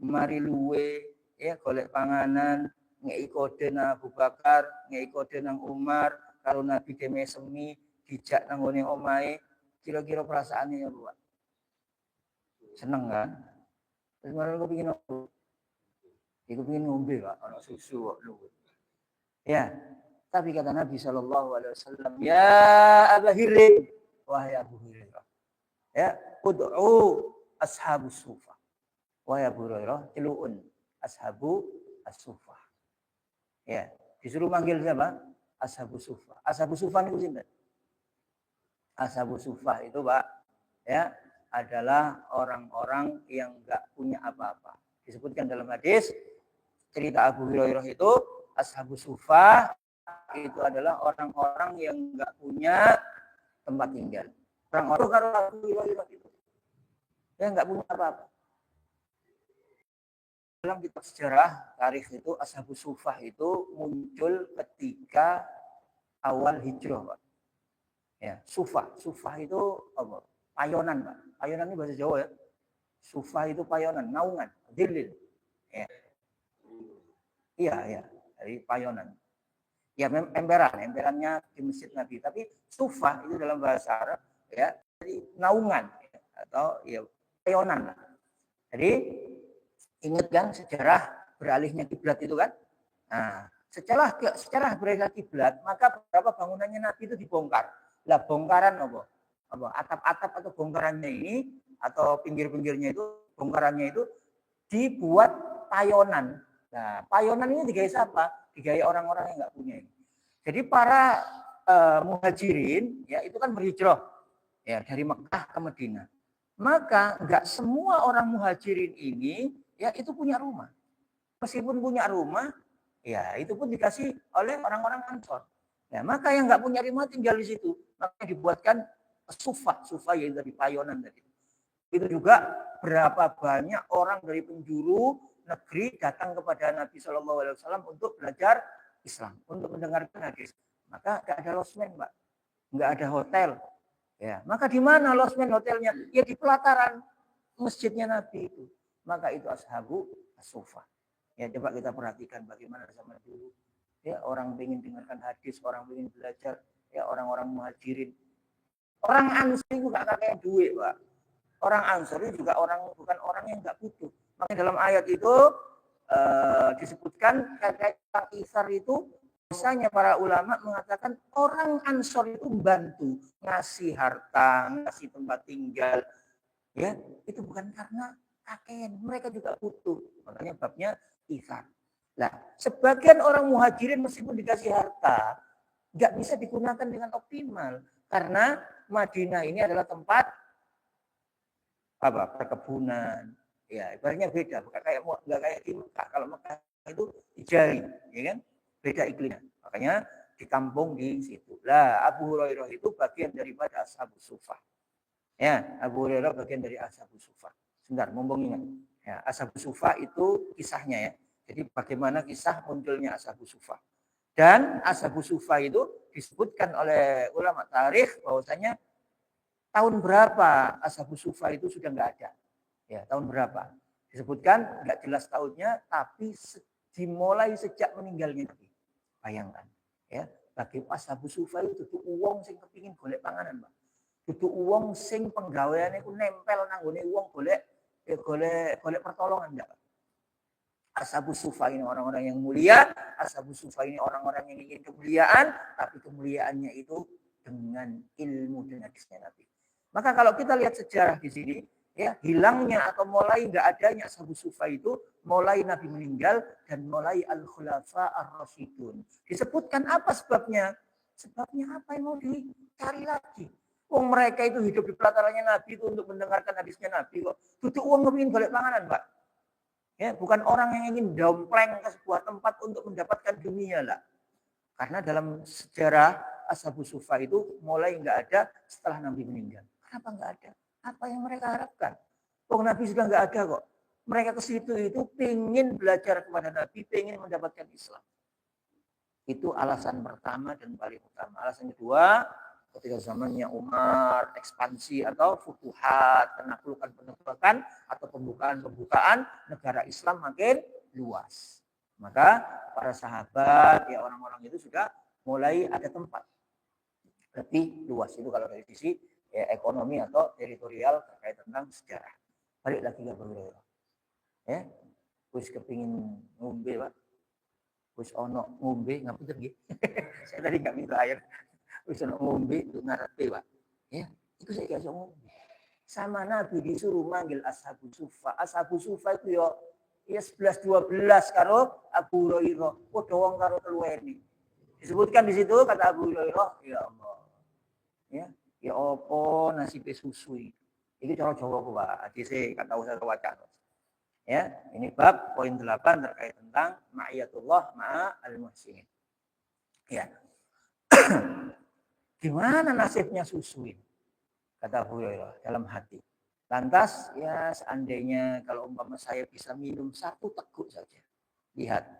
mari luwe ya golek panganan ngei kode nang Abu Bakar, ngei kode nang Umar, kalau Nabi deme semi dijak nang ngene omahe, kira-kira perasaannya ya, Bu. Seneng kan? Terus malah aku pengin apa? Iku pengin ngombe, Pak, ana susu kok luwe. Ya, tapi kata Nabi Shallallahu Alaihi Wasallam, ya Abu Hirin, wahai Abu Hurairah, ya ud'u ashabus sufah. Wahai Abu Hurairah, celuun ashabu as-sufah. Ya, disuruh manggil siapa? Ashabu sufah. Ashabu sufah itu sinten? Ashabu sufah itu, Pak, ya, adalah orang-orang yang enggak punya apa-apa. Disebutkan dalam hadis cerita Abu Hurairah itu, ashabu sufah itu adalah orang-orang yang enggak punya tempat tinggal. Orang-orang kalau Abu Hurairah itu ya enggak punya apa-apa. Dalam kitab sejarah tarikh itu Ashabus Sufah itu muncul ketika awal hijrah, Pak. Ya, Sufah itu apa? Payonan, Pak. Payonan ini bahasa Jawa ya. Sufah itu payonan, naungan, dilil. Ya. Iya. Dari payonan. Ya, emperannya di Masjid Nabi. Tapi Sufah itu dalam bahasa Arab ya, dari naungan ya, atau ya payonan. Jadi ingat kan sejarah beralihnya kiblat itu kan? Nah, sejarah beralihnya kiblat, maka beberapa bangunannya Nabi itu dibongkar. Lah bongkaran apa? atap-atap atau bongkarannya ini atau pinggir-pinggirnya itu bongkarannya itu dibuat payonan. Nah, payonan ini digawe siapa? Digawe orang-orang yang nggak punya ini. Jadi para muhajirin ya itu kan berhijrah ya dari Mekah ke Madinah. Maka nggak semua orang muhajirin ini ya itu punya rumah. Meskipun punya rumah, ya itu pun dikasih oleh orang-orang Ansor. Ya, maka yang nggak punya rumah tinggal di situ. Maka dibuatkan sufa yang dari payonan tadi. Itu juga berapa banyak orang dari penjuru negeri datang kepada Nabi Shallallahu Alaihi Wasallam untuk belajar Islam, untuk mendengarkan hadis. Maka nggak ada losmen, Mbak, nggak ada hotel. Ya, maka di mana losmen hotelnya? Ya di pelataran masjidnya Nabi itu. Maka itu ashabu as-sufa. Ya coba kita perhatikan bagaimana zaman dulu. Ya orang ingin dengarkan hadis, orang ingin belajar. Ya orang-orang muhajirin. Orang Ansor juga kakek duit, Pak. Orang Ansor juga bukan orang yang nggak butuh. Makanya dalam ayat itu disebutkan kakek Isar itu biasanya para ulama mengatakan orang Ansor itu bantu ngasih harta, ngasih tempat tinggal. Ya, itu bukan karena kakek, mereka juga butuh. Makanya babnya Isar. Nah, sebagian orang muhajirin meskipun dikasih harta, nggak bisa digunakan dengan optimal. Karena Madinah ini adalah tempat perkebunan. Ya, ibaratnya beda. Bukan nggak kayak di Mekah. Kalau Mekah itu dijari, ya kan? Beda iklimnya. Makanya di kampung di situ. Lah, Abu Hurairah itu bagian daripada Ashabus Suffah. Ya, Abu Hurairah bagian dari Ashabus Suffah. Sebentar, mumpung ingat. Ya, Ashabus Suffah itu kisahnya ya. Jadi bagaimana kisah munculnya Ashabus Suffah. Dan Ashabus Suffah itu disebutkan oleh ulama tarikh bahwasanya tahun berapa Ashabus Suffah itu sudah nggak ada. Ya, tahun berapa? Disebutkan nggak jelas tahunnya, tapi dimulai sejak meninggalnya Nabi. Bayangkan, ya, bagi Ashabus Suffah itu tuh uang sing kepingin golek panganan, Pak. Itu uang sing penggaweane ku nempel nanggone uang golek pertolongan enggak. Ashabus Suffah ini orang-orang yang mulia, Ashabus Suffah ini orang-orang yang ingin kemuliaan, tapi kemuliaannya itu dengan ilmu dan hadisnya Nabi. Maka kalau kita lihat sejarah di sini, ya hilangnya atau mulai enggak adanya Ashabus Suffah itu mulai Nabi meninggal dan mulai al-khulafa ar-rasyidun. Disebutkan apa sebabnya? Sebabnya apa yang mau dicari lagi? Mereka itu hidup di pelatarannya Nabi itu untuk mendengarkan hadisnya Nabi kok. Tutup uang kepingin balik panganan, Pak. Ya, bukan orang yang ingin dompleng ke sebuah tempat untuk mendapatkan dunia lah. Karena dalam sejarah Ashabus Suffah itu mulai nggak ada setelah Nabi meninggal. Kenapa nggak ada? Apa yang mereka harapkan? Nabi sudah nggak ada kok. Mereka ke situ itu pengen belajar kepada Nabi, pengen mendapatkan Islam. Itu alasan pertama dan paling utama. Alasan kedua, ketika zamannya Umar ekspansi atau futuhat, penaklukan atau pembukaan negara Islam makin luas. Maka para sahabat ya orang-orang itu sudah mulai ada tempat lebih luas itu kalau dari sisi ya, ekonomi atau teritorial terkait tentang sejarah. Balik lagi ke Abu Hurairah. Ya, wis kepingin ngombe, Pak. Wis ono ngombe ngapunten nggih. Saya tadi enggak minta air. Wis ono ngombe untuk ngarepe, Pak. Ya, itu saya gak ngombe. Sama Nabi disuruh manggil Ashabus Suffah. Ashabus Suffah itu ya 11 12 karo Abu Hurairah. Padha wong karo keluweni. Disebutkan di situ kata Abu Hurairah, ya Allah. Ya opo nasibe susu iki. Iki cara Jawa ku, Pak. Hadise kata usah waca. Ya, ini bab poin 8 terkait tentang ma'iyatullah ma'al muhsinin. Ya. Gimana nasibnya susu ini? Kata Abu Hurairah dalam hati. Lantas ya seandainya kalau umpama saya bisa minum satu teguk saja. Lihat,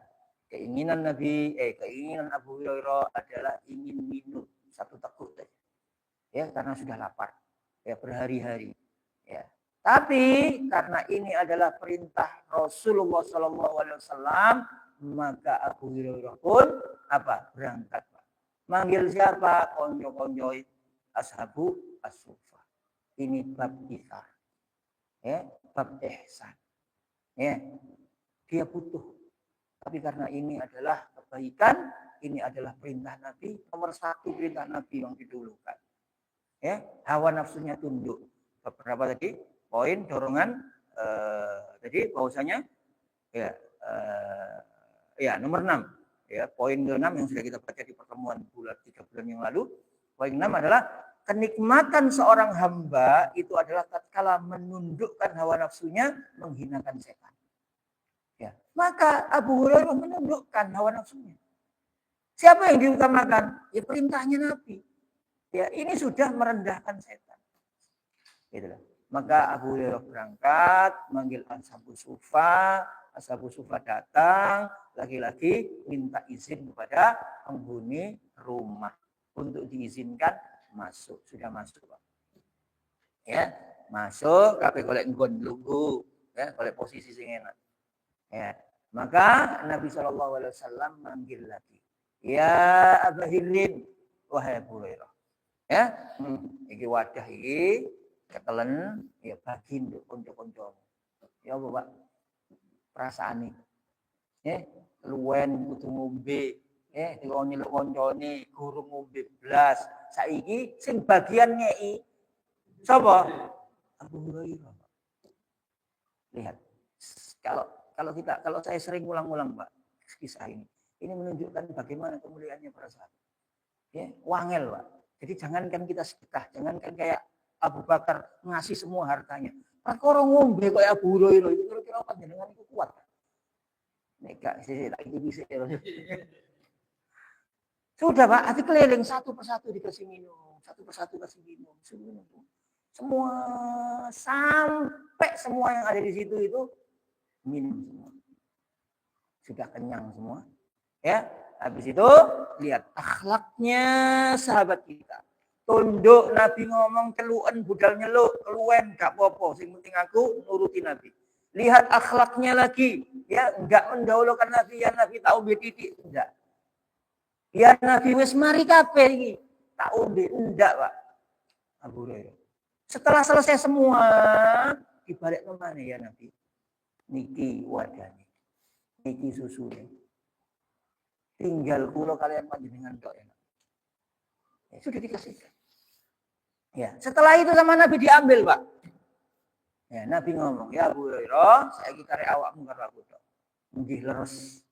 keinginan Abu Hurairah adalah ingin minum satu teguk saja. Ya, karena sudah lapar. Ya, berhari-hari. Ya. Tapi karena ini adalah perintah Rasulullah SAW, maka Abu Hurairah pun berangkat. Manggil siapa? Konjo-konjo ashabu as-suffah. Ini bab ihsan. Ya, bab ihsan. Ya, dia butuh. Tapi karena ini adalah kebaikan, ini adalah perintah Nabi, nomor 1 perintah Nabi yang didulukan. Ya, hawa nafsunya tunduk. Beberapa tadi poin dorongan tadi bahwasanya ya ya nomor 6. Ya, poin ke-6 yang sudah kita baca di pertemuan 3 bulan yang lalu. Poin 6 adalah kenikmatan seorang hamba itu adalah tatkala menundukkan hawa nafsunya, menghinakan setan. Ya, maka Abu Hurairah menundukkan hawa nafsunya. Siapa yang diutamakan? Ya perintahnya Nabi. Ya, ini sudah merendahkan setan. Gitu loh. Maka Abu Hurairah berangkat, manggil Ashabus Sufa. Ashabus Sufa datang, lagi-lagi minta izin kepada penghuni rumah untuk diizinkan masuk. Sudah masuk, Pak. Ya, masuk, kabeh golek nggon lungguh, ya, golek posisi sing enak. Ya, maka Nabi SAW manggil lagi. Ya Abu Hirin, wahai Abu Hurairah. Ya, iki wadah iki ketelen ya bagi untuk konco. Ya apa, Pak? Perasaane. Ya, luwen kudu ngombe. Ya, dikon nyeluk koncone, guru ngombe blas. Saiki sing bagian ngeki sapa? Abu Hurairah. Lihat. Kalau saya sering ulang-ulang, Pak, kisah ini menunjukkan bagaimana kemuliaannya para sahabat. Ya, wangel, Pak. Jadi jangankan kita sedekah, jangankan kayak Abu Bakar ngasih semua hartanya. Perkara ngombe kayak Abu Hurairah itu kira-kira panjenengan itu kuat. Nek gak sih tak iki bisa. Sudah, Pak, hati keliling satu persatu dikasih minum, satu persatu kasih minum, semua sampai semua yang ada di situ itu minum semua. Sudah kenyang semua. Ya, habis itu lihat akhlaknya sahabat kita. Tunduk Nabi ngomong celuan budal nyeluk, keluwen gak apa-apa, sing penting aku nuruti Nabi. Lihat akhlaknya lagi, ya enggak mendahulukan Nabi, ya Nabi tak umbi titik, enggak. Ya Nabi wis mari kabeh iki, tak umbi, enggak, Pak. Abu Hurairah. Setelah selesai semua, dibalik kemana ya Nabi? Niki wadahnya, niki susunya. Tinggal kula kalian panjenengan tok ya. Ya, sudah dikasihkan. Ya, setelah itu sama Nabi diambil, Pak. Ya, Nabi ngomong, "Ya Abu Hurairah, saya iki karek awakmu karo aku tok. Nggih leres.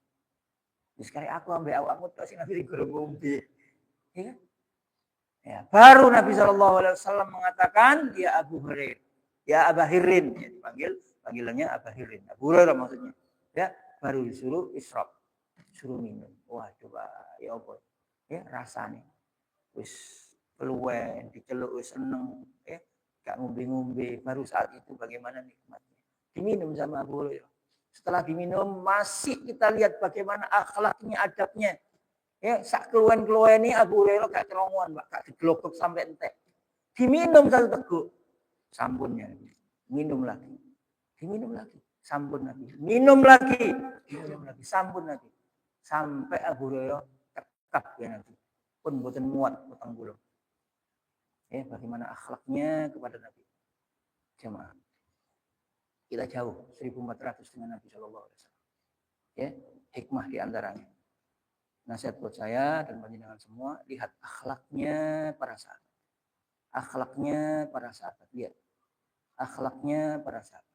Wis karek aku ambek awakmu tok sing Nabi digorong ngombe." Ya kan? Ya, baru Nabi SAW mengatakan, "Ya Abu Hurairah, ya Abu Hirin," ya, panggilannya Abu Hirin. Abu Hurairah maksudnya. Ya, baru disuruh isyrab. Suruh minum. Wah, coba ya apa? Ya, rasanya. Wis keluwen, diceluk wis seneng, ya. Gak ngombe-ngombe, baru saat itu bagaimana nikmatnya. Diminum sama Abu Hurairah. Setelah diminum masih kita lihat bagaimana akhlaknya, adabnya. Ya, sak keluwen ini Abu Hurairah gak cerongoan, Pak, gak diglogok sampai entek. Diminum satu teguk. Sambunnya. Minum lagi. Diminum lagi. Sambun lagi. Minum lagi. Minum lagi. Sambun lagi. Sampai Abu Hurairah tekap ya Nabi. Pun boten muat utang kula. Ya, bagaimana akhlaknya kepada Nabi. Jemaah. Kita jauh 1400 dengan Nabi Shallallahu Alaihi Wasallam. Ya, hikmah di antaranya. Nasihat buat saya dan panjenengan semua, lihat akhlaknya para sahabat. Akhlaknya para sahabat, lihat. Akhlaknya para sahabat.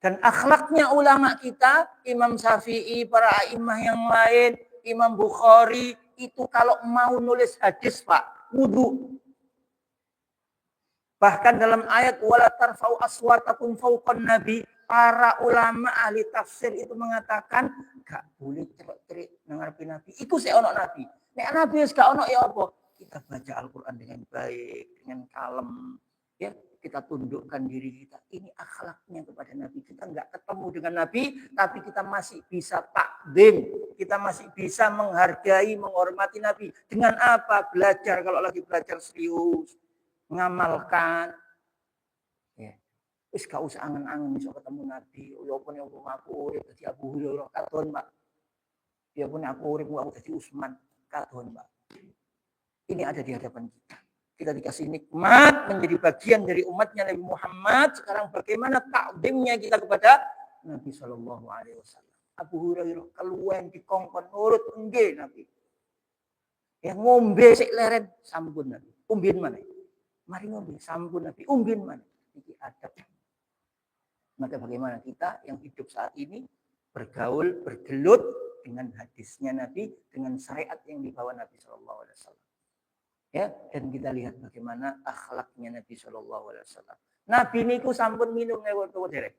Dan akhlaknya ulama kita, Imam Syafi'i, para imam yang lain, Imam Bukhari, itu kalau mau nulis hadis, Pak, wudu. Bahkan dalam ayat wala tarfa'u aswatakum fawqan nabi, para ulama ahli tafsir itu mengatakan gak boleh cerik-cerik ngarepe nabi. Iku sik ono nabi. Nek nabi wis gak ono ya apa? Kita baca Al-Qur'an dengan baik, dengan kalem, ya, kita tundukkan diri kita. Ini akhlaknya kepada nabi. Kita enggak ketemu dengan nabi, tapi kita masih bisa takdim. Kita masih bisa menghargai, menghormati nabi. Dengan apa? Belajar, kalau lagi belajar serius. Ngamalkan, ya, wis gak usah angen-angen bisa ketemu Nabi. Ya pun aku urip dadi Abu Hurairah katon, Pak. Ya pun aku urip aku dadi Utsman katon, Pak. Ini ada di hadapan kita. Kita dikasih nikmat menjadi bagian dari umatnya Nabi Muhammad. Sekarang bagaimana takdimnya kita kepada Nabi Shallallahu Alaihi Wasallam. Abu Hurairah keluwen dikongkon nurut nggih Nabi. Ya ngombe sik leren sampun Nabi. Umbien mana? Mari ngombe, sampun Nabi umbin man. Iki adab. Maka bagaimana kita yang hidup saat ini bergaul, bergelut dengan hadisnya Nabi, dengan syariat yang dibawa Nabi Shallallahu Alaihi Wasallam. Ya, dan kita lihat bagaimana akhlaknya Nabi Shallallahu Alaihi Wasallam. Nabi niku sampun minum lewat dereng.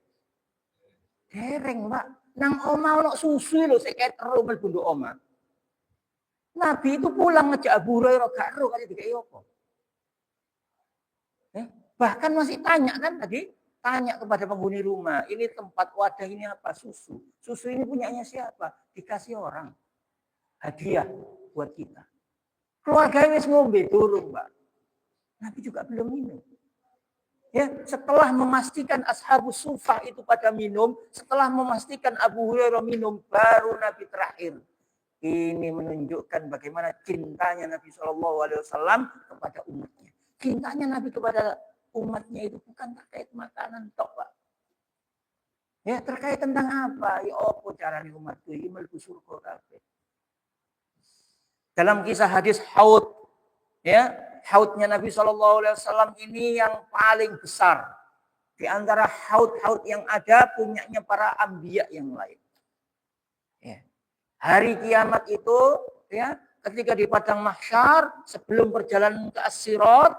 Dereng, Mbak. Nang oma ono susu lho, seket ero mlebu nduk oma. Nabi itu pulang ngejak Abu Hurairah gak ero kaya dikai apa. Bahkan masih tanya kan tadi, tanya kepada penghuni rumah, ini tempat wadah ini apa? Susu. Susu ini punyanya siapa? Dikasih orang. Hadiah buat kita. Keluarga wis ngombe turun, Mbak. Nabi juga belum minum. Ya, setelah memastikan ashabus sufah itu pada minum, setelah memastikan Abu Hurairah minum, baru Nabi terakhir. Ini menunjukkan bagaimana cintanya Nabi Shallallahu Alaihi Wasallam kepada umatnya. Cintanya Nabi kepada umatnya itu bukan terkait makanan tok, Pak. Ya, terkait tentang apa? Ya apa carane umatku iki mlebu surga kabeh. Dalam kisah hadis Haud, ya, haudnya Nabi Shallallahu Alaihi Wasallam ini yang paling besar di antara haud-haud yang ada punyanya para anbiya yang lain. Ya. Hari kiamat itu, ya, ketika di padang mahsyar sebelum perjalanan ke As-Sirat,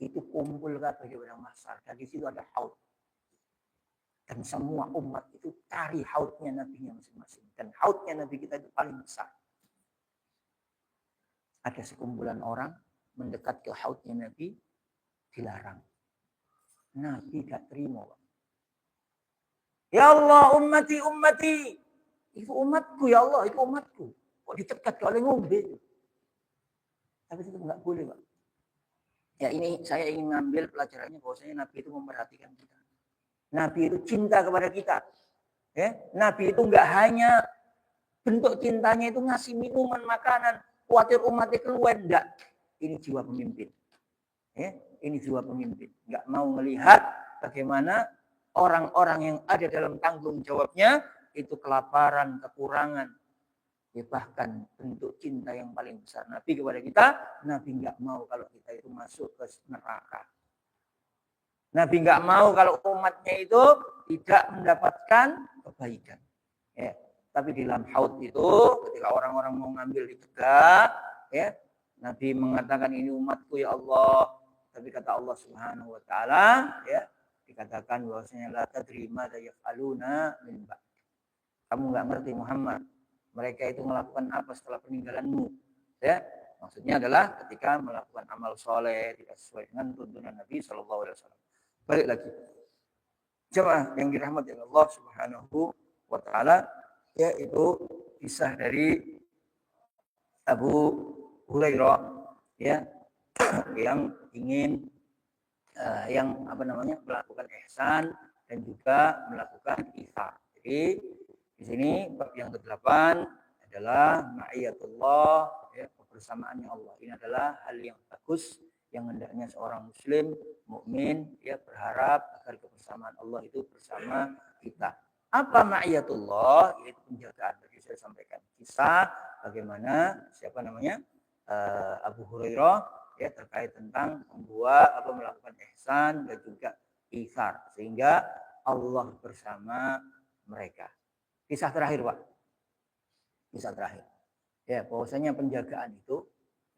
itu kumpul kabeh di padang mahsyar dan di situ ada haud. Dan semua umat itu cari haudnya Nabi-nya masing-masing. Dan haudnya Nabi kita itu paling besar. Ada sekumpulan orang mendekat ke haudnya Nabi, dilarang. Nabi gak terima. Ya Allah, ummati, ummati. Itu umatku, ya Allah, itu umatku. Kok dicegat oleh ngombe? Tapi itu nggak boleh, Pak. Ya ini saya ingin ngambil pelajarannya bahwasanya Nabi itu memperhatikan kita. Nabi itu cinta kepada kita. Ya, Nabi itu nggak hanya bentuk cintanya itu ngasih minuman, makanan, khawatir umatnya keluar, enggak. Ini jiwa pemimpin. Ya, ini jiwa pemimpin. Nggak mau melihat bagaimana orang-orang yang ada dalam tanggung jawabnya itu kelaparan, kekurangan. Ya, bahkan bentuk cinta yang paling besar Nabi kepada kita, Nabi nggak mau kalau kita itu masuk ke neraka. Nabi nggak mau kalau umatnya itu tidak mendapatkan kebaikan. Ya, tapi di dalam haud itu, ketika orang-orang mau ngambil ditegak, ya, Nabi mengatakan ini umatku ya Allah. Tapi kata Allah Subhanahu Wa Taala, ya, dikatakan bahwasanya la tadri ma yaf'aluna min ba'd. Kamu nggak ngerti Muhammad. Mereka itu melakukan apa setelah peninggalanmu. Ya, maksudnya adalah ketika melakukan amal soleh tidak sesuai dengan tuntunan Nabi Shallallahu Alaihi Wasallam. Balik lagi, jemaah yang dirahmati Allah Subhanahu Wa Taala, yaitu kisah dari Abu Hurairah, ya, yang ingin melakukan ihsan dan juga melakukan itsar. Jadi di sini bab yang ke-8 adalah ma'iyatullah, ya, kebersamaannya Allah. Ini adalah hal yang bagus yang hendaknya seorang muslim mukmin ya berharap agar kebersamaan Allah itu bersama kita. Apa ma'iyatullah? Yaitu penjagaan. Tadi saya sampaikan kisah bagaimana Abu Hurairah ya terkait tentang melakukan ihsan dan juga itsar sehingga Allah bersama mereka. Kisah terakhir, Pak. Kisah terakhir. Ya, bahwasanya penjagaan itu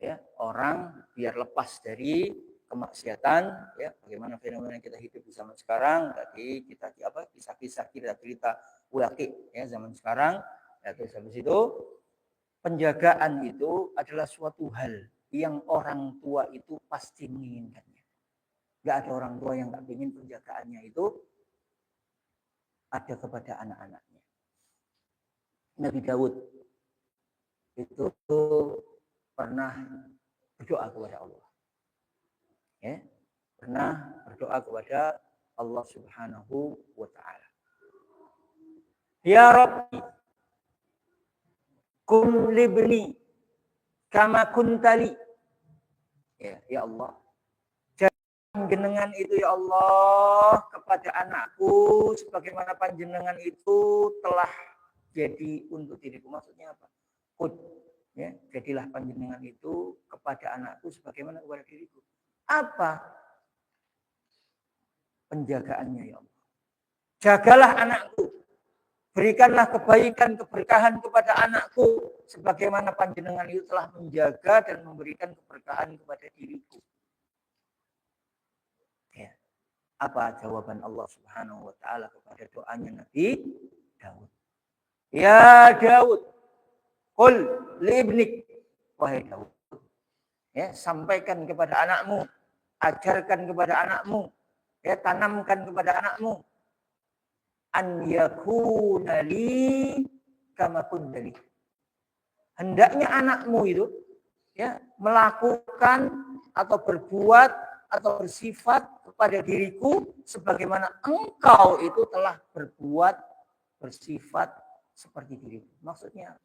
ya orang biar lepas dari kemaksiatan, ya, bagaimana fenomena kita hidup di zaman sekarang, tadi kisah-kisah cerita ulaki ya zaman sekarang, ya, terus habis itu penjagaan itu adalah suatu hal yang orang tua itu pasti menginginkannya. Enggak ada orang tua yang enggak ingin penjagaannya itu ada kepada anak-anaknya. Nabi Daud itu pernah berdoa kepada Allah. Ya, pernah berdoa kepada Allah Subhanahu wa Ta'ala. Ya Rabbi, kun libni kama kuntali. Ya Allah, panjenengan itu ya Allah kepada anakku sebagaimana panjenengan itu telah jadi untuk diriku. Maksudnya apa? Ya, jadilah panjenengan itu kepada anakku sebagaimana kepada diriku. Apa penjagaannya ya Allah? Jagalah anakku. Berikanlah kebaikan, keberkahan kepada anakku. Sebagaimana panjenengan itu telah menjaga dan memberikan keberkahan kepada diriku. Ya. Apa jawaban Allah Subhanahu wa taala kepada doanya Nabi Daud? Ya Daud, qul li ibnik, wahai Daud. Ya, sampaikan kepada anakmu, ajarkan kepada anakmu, ya, tanamkan kepada anakmu an yakuna li kama kunta li. Hendaknya anakmu itu ya melakukan atau berbuat atau bersifat kepada diriku sebagaimana engkau itu telah berbuat bersifat seperti diriku. Maksudnya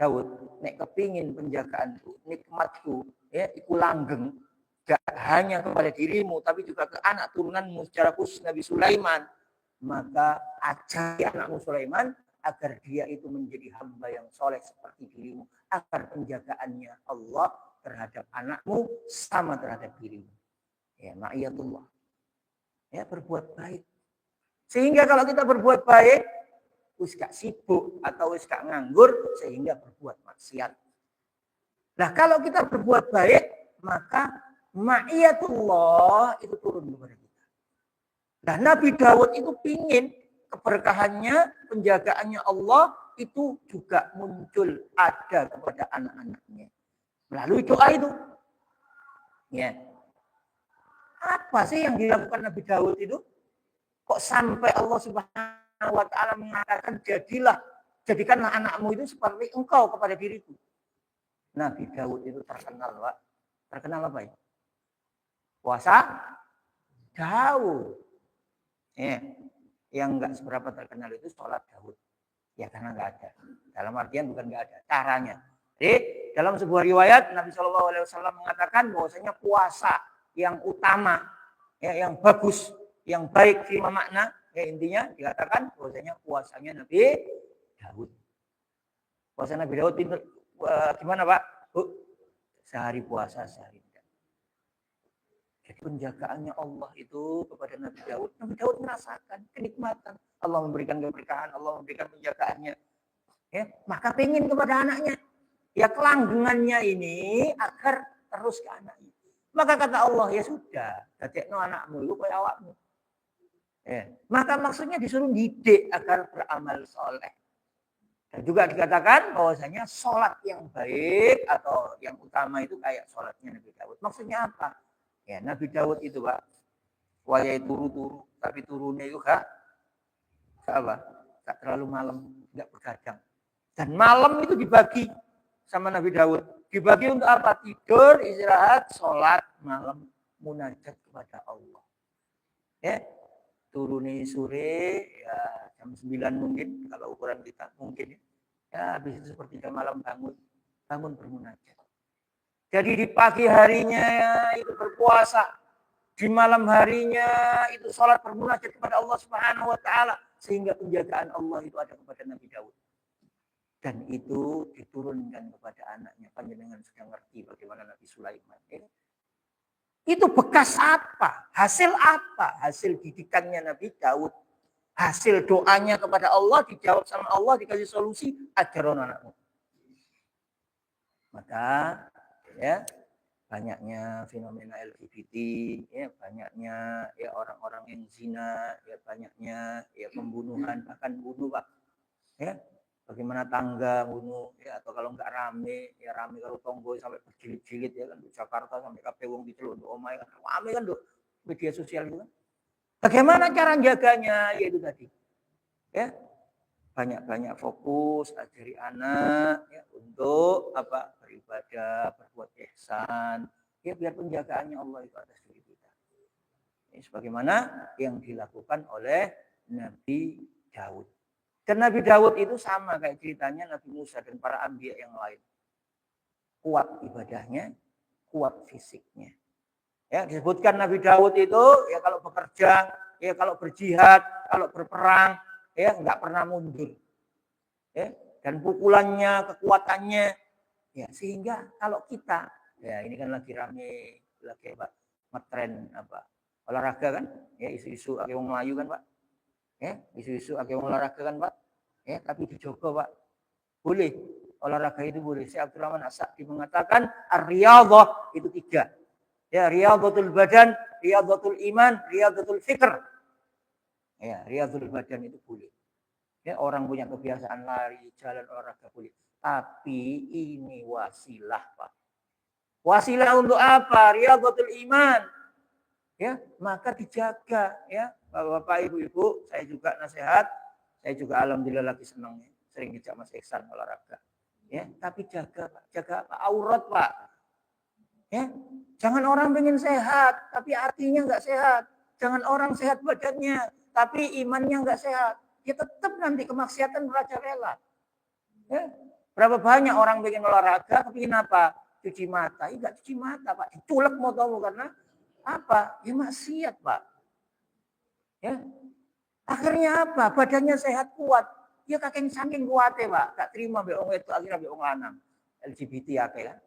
Daud, nek kepingin penjagaanku, nikmatku, ya, iku langgeng, gak hanya kepada dirimu, tapi juga ke anak turunanmu secara khusus Nabi Sulaiman. Maka ajari anakmu Sulaiman agar dia itu menjadi hamba yang soleh seperti dirimu. Agar penjagaannya Allah terhadap anakmu sama terhadap dirimu. Ya, ma'iyatullah. Ya, berbuat baik. Sehingga kalau kita berbuat baik, wis gak sibuk atau wis gak nganggur sehingga berbuat maksiat. Nah, kalau kita berbuat baik, maka ma'iyatullah itu turun kepada kita. Nah, Nabi Daud itu pingin keberkahannya, penjagaannya Allah itu juga muncul ada kepada anak-anaknya. Melalui doa itu. Ya. Apa sih yang dilakukan Nabi Daud itu? Kok sampai Allah Subhanahu wa taala mengatakan jadikanlah anakmu itu seperti engkau kepada diriku. Nabi Daud itu terkenal, Pak. Terkenal apa ya? Puasa Daud. Ya. Yang enggak seberapa terkenal itu sholat Daud. Ya karena enggak ada. Dalam artian bukan enggak ada, caranya. Jadi dalam sebuah riwayat Nabi Shallallahu Alaihi Wasallam mengatakan bahwasanya puasa yang utama, ya, yang bagus, yang baik lima makna, ya intinya dikatakan bahwasanya puasanya Nabi Daud. Puasa Nabi Daud itu gimana Pak? Sehari puasa, sehari tidak. Jadi penjagaannya Allah itu kepada Nabi Daud. Nabi Daud merasakan kenikmatan. Allah memberikan keberkahan, Allah memberikan penjagaannya. Ya, maka pengen kepada anaknya. Ya kelanggengannya ini agar terus ke anaknya. Maka kata Allah, ya sudah, dadekno anakmu itu kaya awakmu. Ya. Maka maksudnya disuruh didik agar beramal soleh. Dan juga dikatakan bahwasanya sholat yang baik atau yang utama itu kayak sholatnya Nabi Daud. Maksudnya apa? Ya Nabi Daud itu Pak, wayai turu-turu, tapi turunnya itu gak terlalu malam, gak begadang. Dan malam itu dibagi sama Nabi Daud. Dibagi untuk apa? Tidur, istirahat, sholat malam, munajat kepada Allah. Ya, turuni sore, ya jam 9 mungkin, kalau ukuran kita mungkin ya. Ya, habis itu seperti jam malam bangun bermunajat. Jadi di pagi harinya itu berpuasa, di malam harinya itu sholat bermunajat kepada Allah Subhanahu wa taala sehingga penjagaan Allah itu ada kepada Nabi Daud. Dan itu diturunkan kepada anaknya. Panjenengan sudah ngerti bagaimana Nabi Sulaiman. Itu bekas apa? Hasil apa? Hasil didikannya Nabi Daud. Hasil doanya kepada Allah dijawab sama Allah, dikasih solusi, ajaron anakmu. Maka ya banyaknya fenomena LGBT, ya banyaknya ya orang-orang yang zina, ya banyaknya ya pembunuhan, bahkan bunuh Pak. Ya, bagaimana tangga bunuh ya, atau kalau enggak rame ya rame kalau tonggo sampai berjilid-jilid ya kan di Jakarta sampai kabeh wong diceluk omahe kan rame kan Dok media sosial itu kan. Bagaimana cara jaganya yaitu tadi. Ya. Banyak-banyak fokus ajari anak ya untuk apa? Beribadah, berbuat ihsan, ya biar penjagaannya Allah itu atas diri kita. Ini sebagaimana yang dilakukan oleh Nabi Daud. Dan Nabi Daud itu sama kayak ceritanya Nabi Musa dan para anbiya yang lain. Kuat ibadahnya, kuat fisiknya. Ya, disebutkan Nabi Daud itu ya kalau bekerja, ya kalau berjihad, kalau berperang, ya enggak pernah mundur. Ya, dan pukulannya, kekuatannya ya sehingga kalau kita ya ini kan lagi rame lagi ngetren apa? Olahraga kan? Ya isu-isu akeh wong Melayu kan, Pak. Ya, isu-isu akeh wong olahraga kan, Pak. Ya, tapi dijogo, Pak. Boleh. Olahraga itu boleh. Syekh Abdul Rahman As-Sa'di mengatakan ar-riyadhah itu 3. Ya, riyadhatul badan, riyadhatul iman, riyadhatul fikr. Ya, riyadhatul badan itu boleh. Ya, orang punya kebiasaan lari, jalan olahraga boleh. Tapi ini wasilah, Pak. Wasilah untuk apa? Riyadhatul iman. Ya, maka dijaga ya. Bapak Ibu-ibu, saya juga nasihat. Saya juga alhamdulillah lagi senang ya. Sering ngejak Mas Iksan olahraga. Ya, tapi jaga, Pak. Jaga apa? Aurat, Pak. Ya, jangan orang pengen sehat, tapi hatinya nggak sehat. Jangan orang sehat badannya, tapi imannya nggak sehat. Ya tetap nanti kemaksiatan merajalela. Ya. Berapa banyak orang pengen olahraga, kepingin apa? Cuci mata. Enggak cuci mata, Pak. Diculek mau tahu karena apa? Ya maksiat, Pak. Ya. Akhirnya apa? Badannya sehat kuat. Ya kakek saking kuatnya, Pak. Gak terima beong itu akhirnya beong lanang. LGBT akeh kan.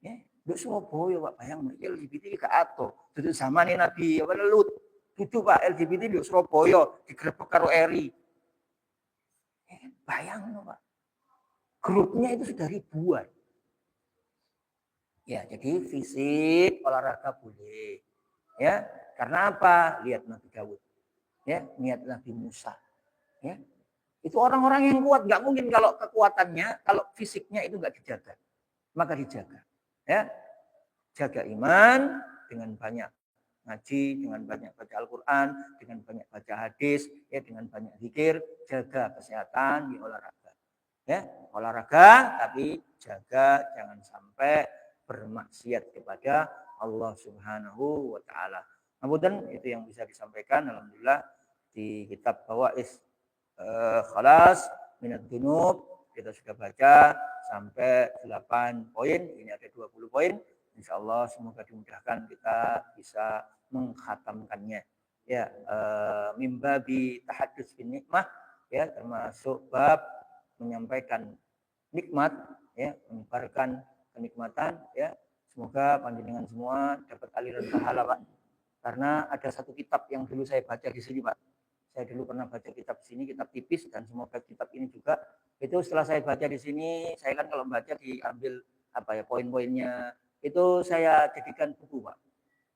Ya, Duk Surabaya, Pak. Bayang LGBT gak ato. Duduk zaman ini Nabi apa Lut. Duduk Pak LGBT di Surabaya digrebek karo Eri. Bayang Pak. Grupnya itu sudah ribuan. Ya, jadi fisik olahraga boleh. Ya, karena apa? Lihat Nabi Dawud. Ya, niat Nabi Musa. Ya. Itu orang-orang yang kuat, nggak mungkin kalau kekuatannya, kalau fisiknya itu nggak dijaga. Maka dijaga. Ya. Jaga iman dengan banyak ngaji, dengan banyak baca Al-Quran, dengan banyak baca hadis, ya, dengan banyak zikir, jaga kesehatan di olahraga. Ya, olahraga tapi jaga jangan sampai bermaksiat kepada Allah Subhanahu wa taala. Kemudian itu yang bisa disampaikan alhamdulillah di kitab Bawais Khalas Minad Dunub kita sudah baca sampai 8 poin, ini ada 20 poin. Insya Allah semoga dimudahkan kita bisa mengkhatamkannya. Ya, mimbabi tahadus bin nikmah ya termasuk bab menyampaikan nikmat ya, menyebarkan kenikmatan ya. Semoga panjenengan semua dapat aliran pahala, Pak. Karena ada satu kitab yang dulu saya baca di sini, Pak. Saya dulu pernah baca kitab sini, kitab tipis dan semoga kitab ini juga itu setelah saya baca di sini, saya kan kalau baca diambil apa ya poin-poinnya itu saya jadikan buku, Pak.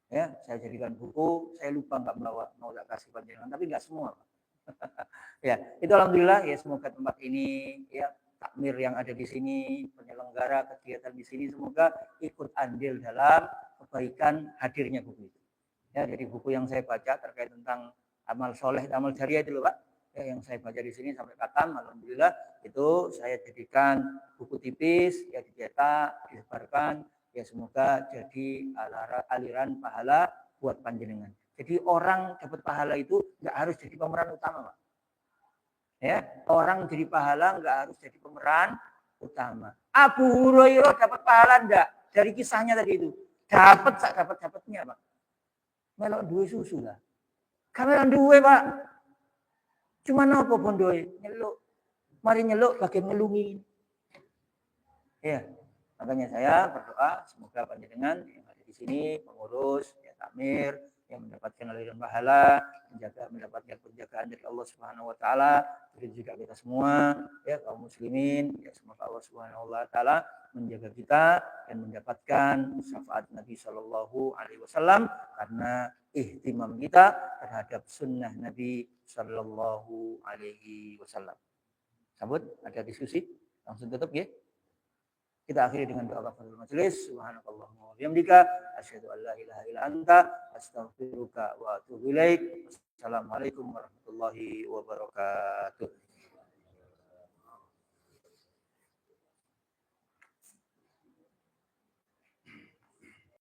Ya, saya jadikan buku. Saya lupa nggak bawa, mau tak kasih panjenengan, tapi nggak semua, Pak. Ya, itu alhamdulillah ya semoga tempat ini ya takmir yang ada di sini, penyelenggara kegiatan di sini semoga ikut andil dalam kebaikan hadirnya buku itu. Ya, jadi buku yang saya baca terkait tentang amal soleh, amal jariah itu loh, Pak. Ya, yang saya baca di sini sampai katam, alhamdulillah itu saya jadikan buku tipis, ya dicetak, disebarkan, ya semoga jadi aliran pahala buat panjenengan. Jadi orang dapat pahala itu nggak harus jadi pemeran utama, Pak. Ya, orang jadi pahala nggak harus jadi pemeran utama. Abu Hurairah dapat pahala enggak? Dari kisahnya tadi itu. Dapatnya, Pak. Melok duwe susu lah. Kamera duwe, Pak. Cuma apa bondoe? Nyeluk. Mari nyeluk bagian ngelungi. Ya, makanya saya berdoa semoga panjenengan yang ada di sini, pengurus, ya takmir, yang mendapatkan aliran pahala, mendapatkan penjagaan dari Allah Subhanahu wa taala, begitu juga kita semua ya kaum muslimin, ya semoga Allah Subhanahu wa taala menjaga kita dan mendapatkan syafaat Nabi Shallallahu alaihi wasallam karena ihtimam kita terhadap sunnah Nabi Shallallahu alaihi wasallam. Sambut, ada diskusi? Langsung tutup ya. Kita akhiri dengan doa kafaratul majelis. Subhanakallahumma wa bihamdika asyhadu an la ilaha illa anta astaghfiruka wa atubu ilaik. Assalamualaikum warahmatullahi wabarakatuh.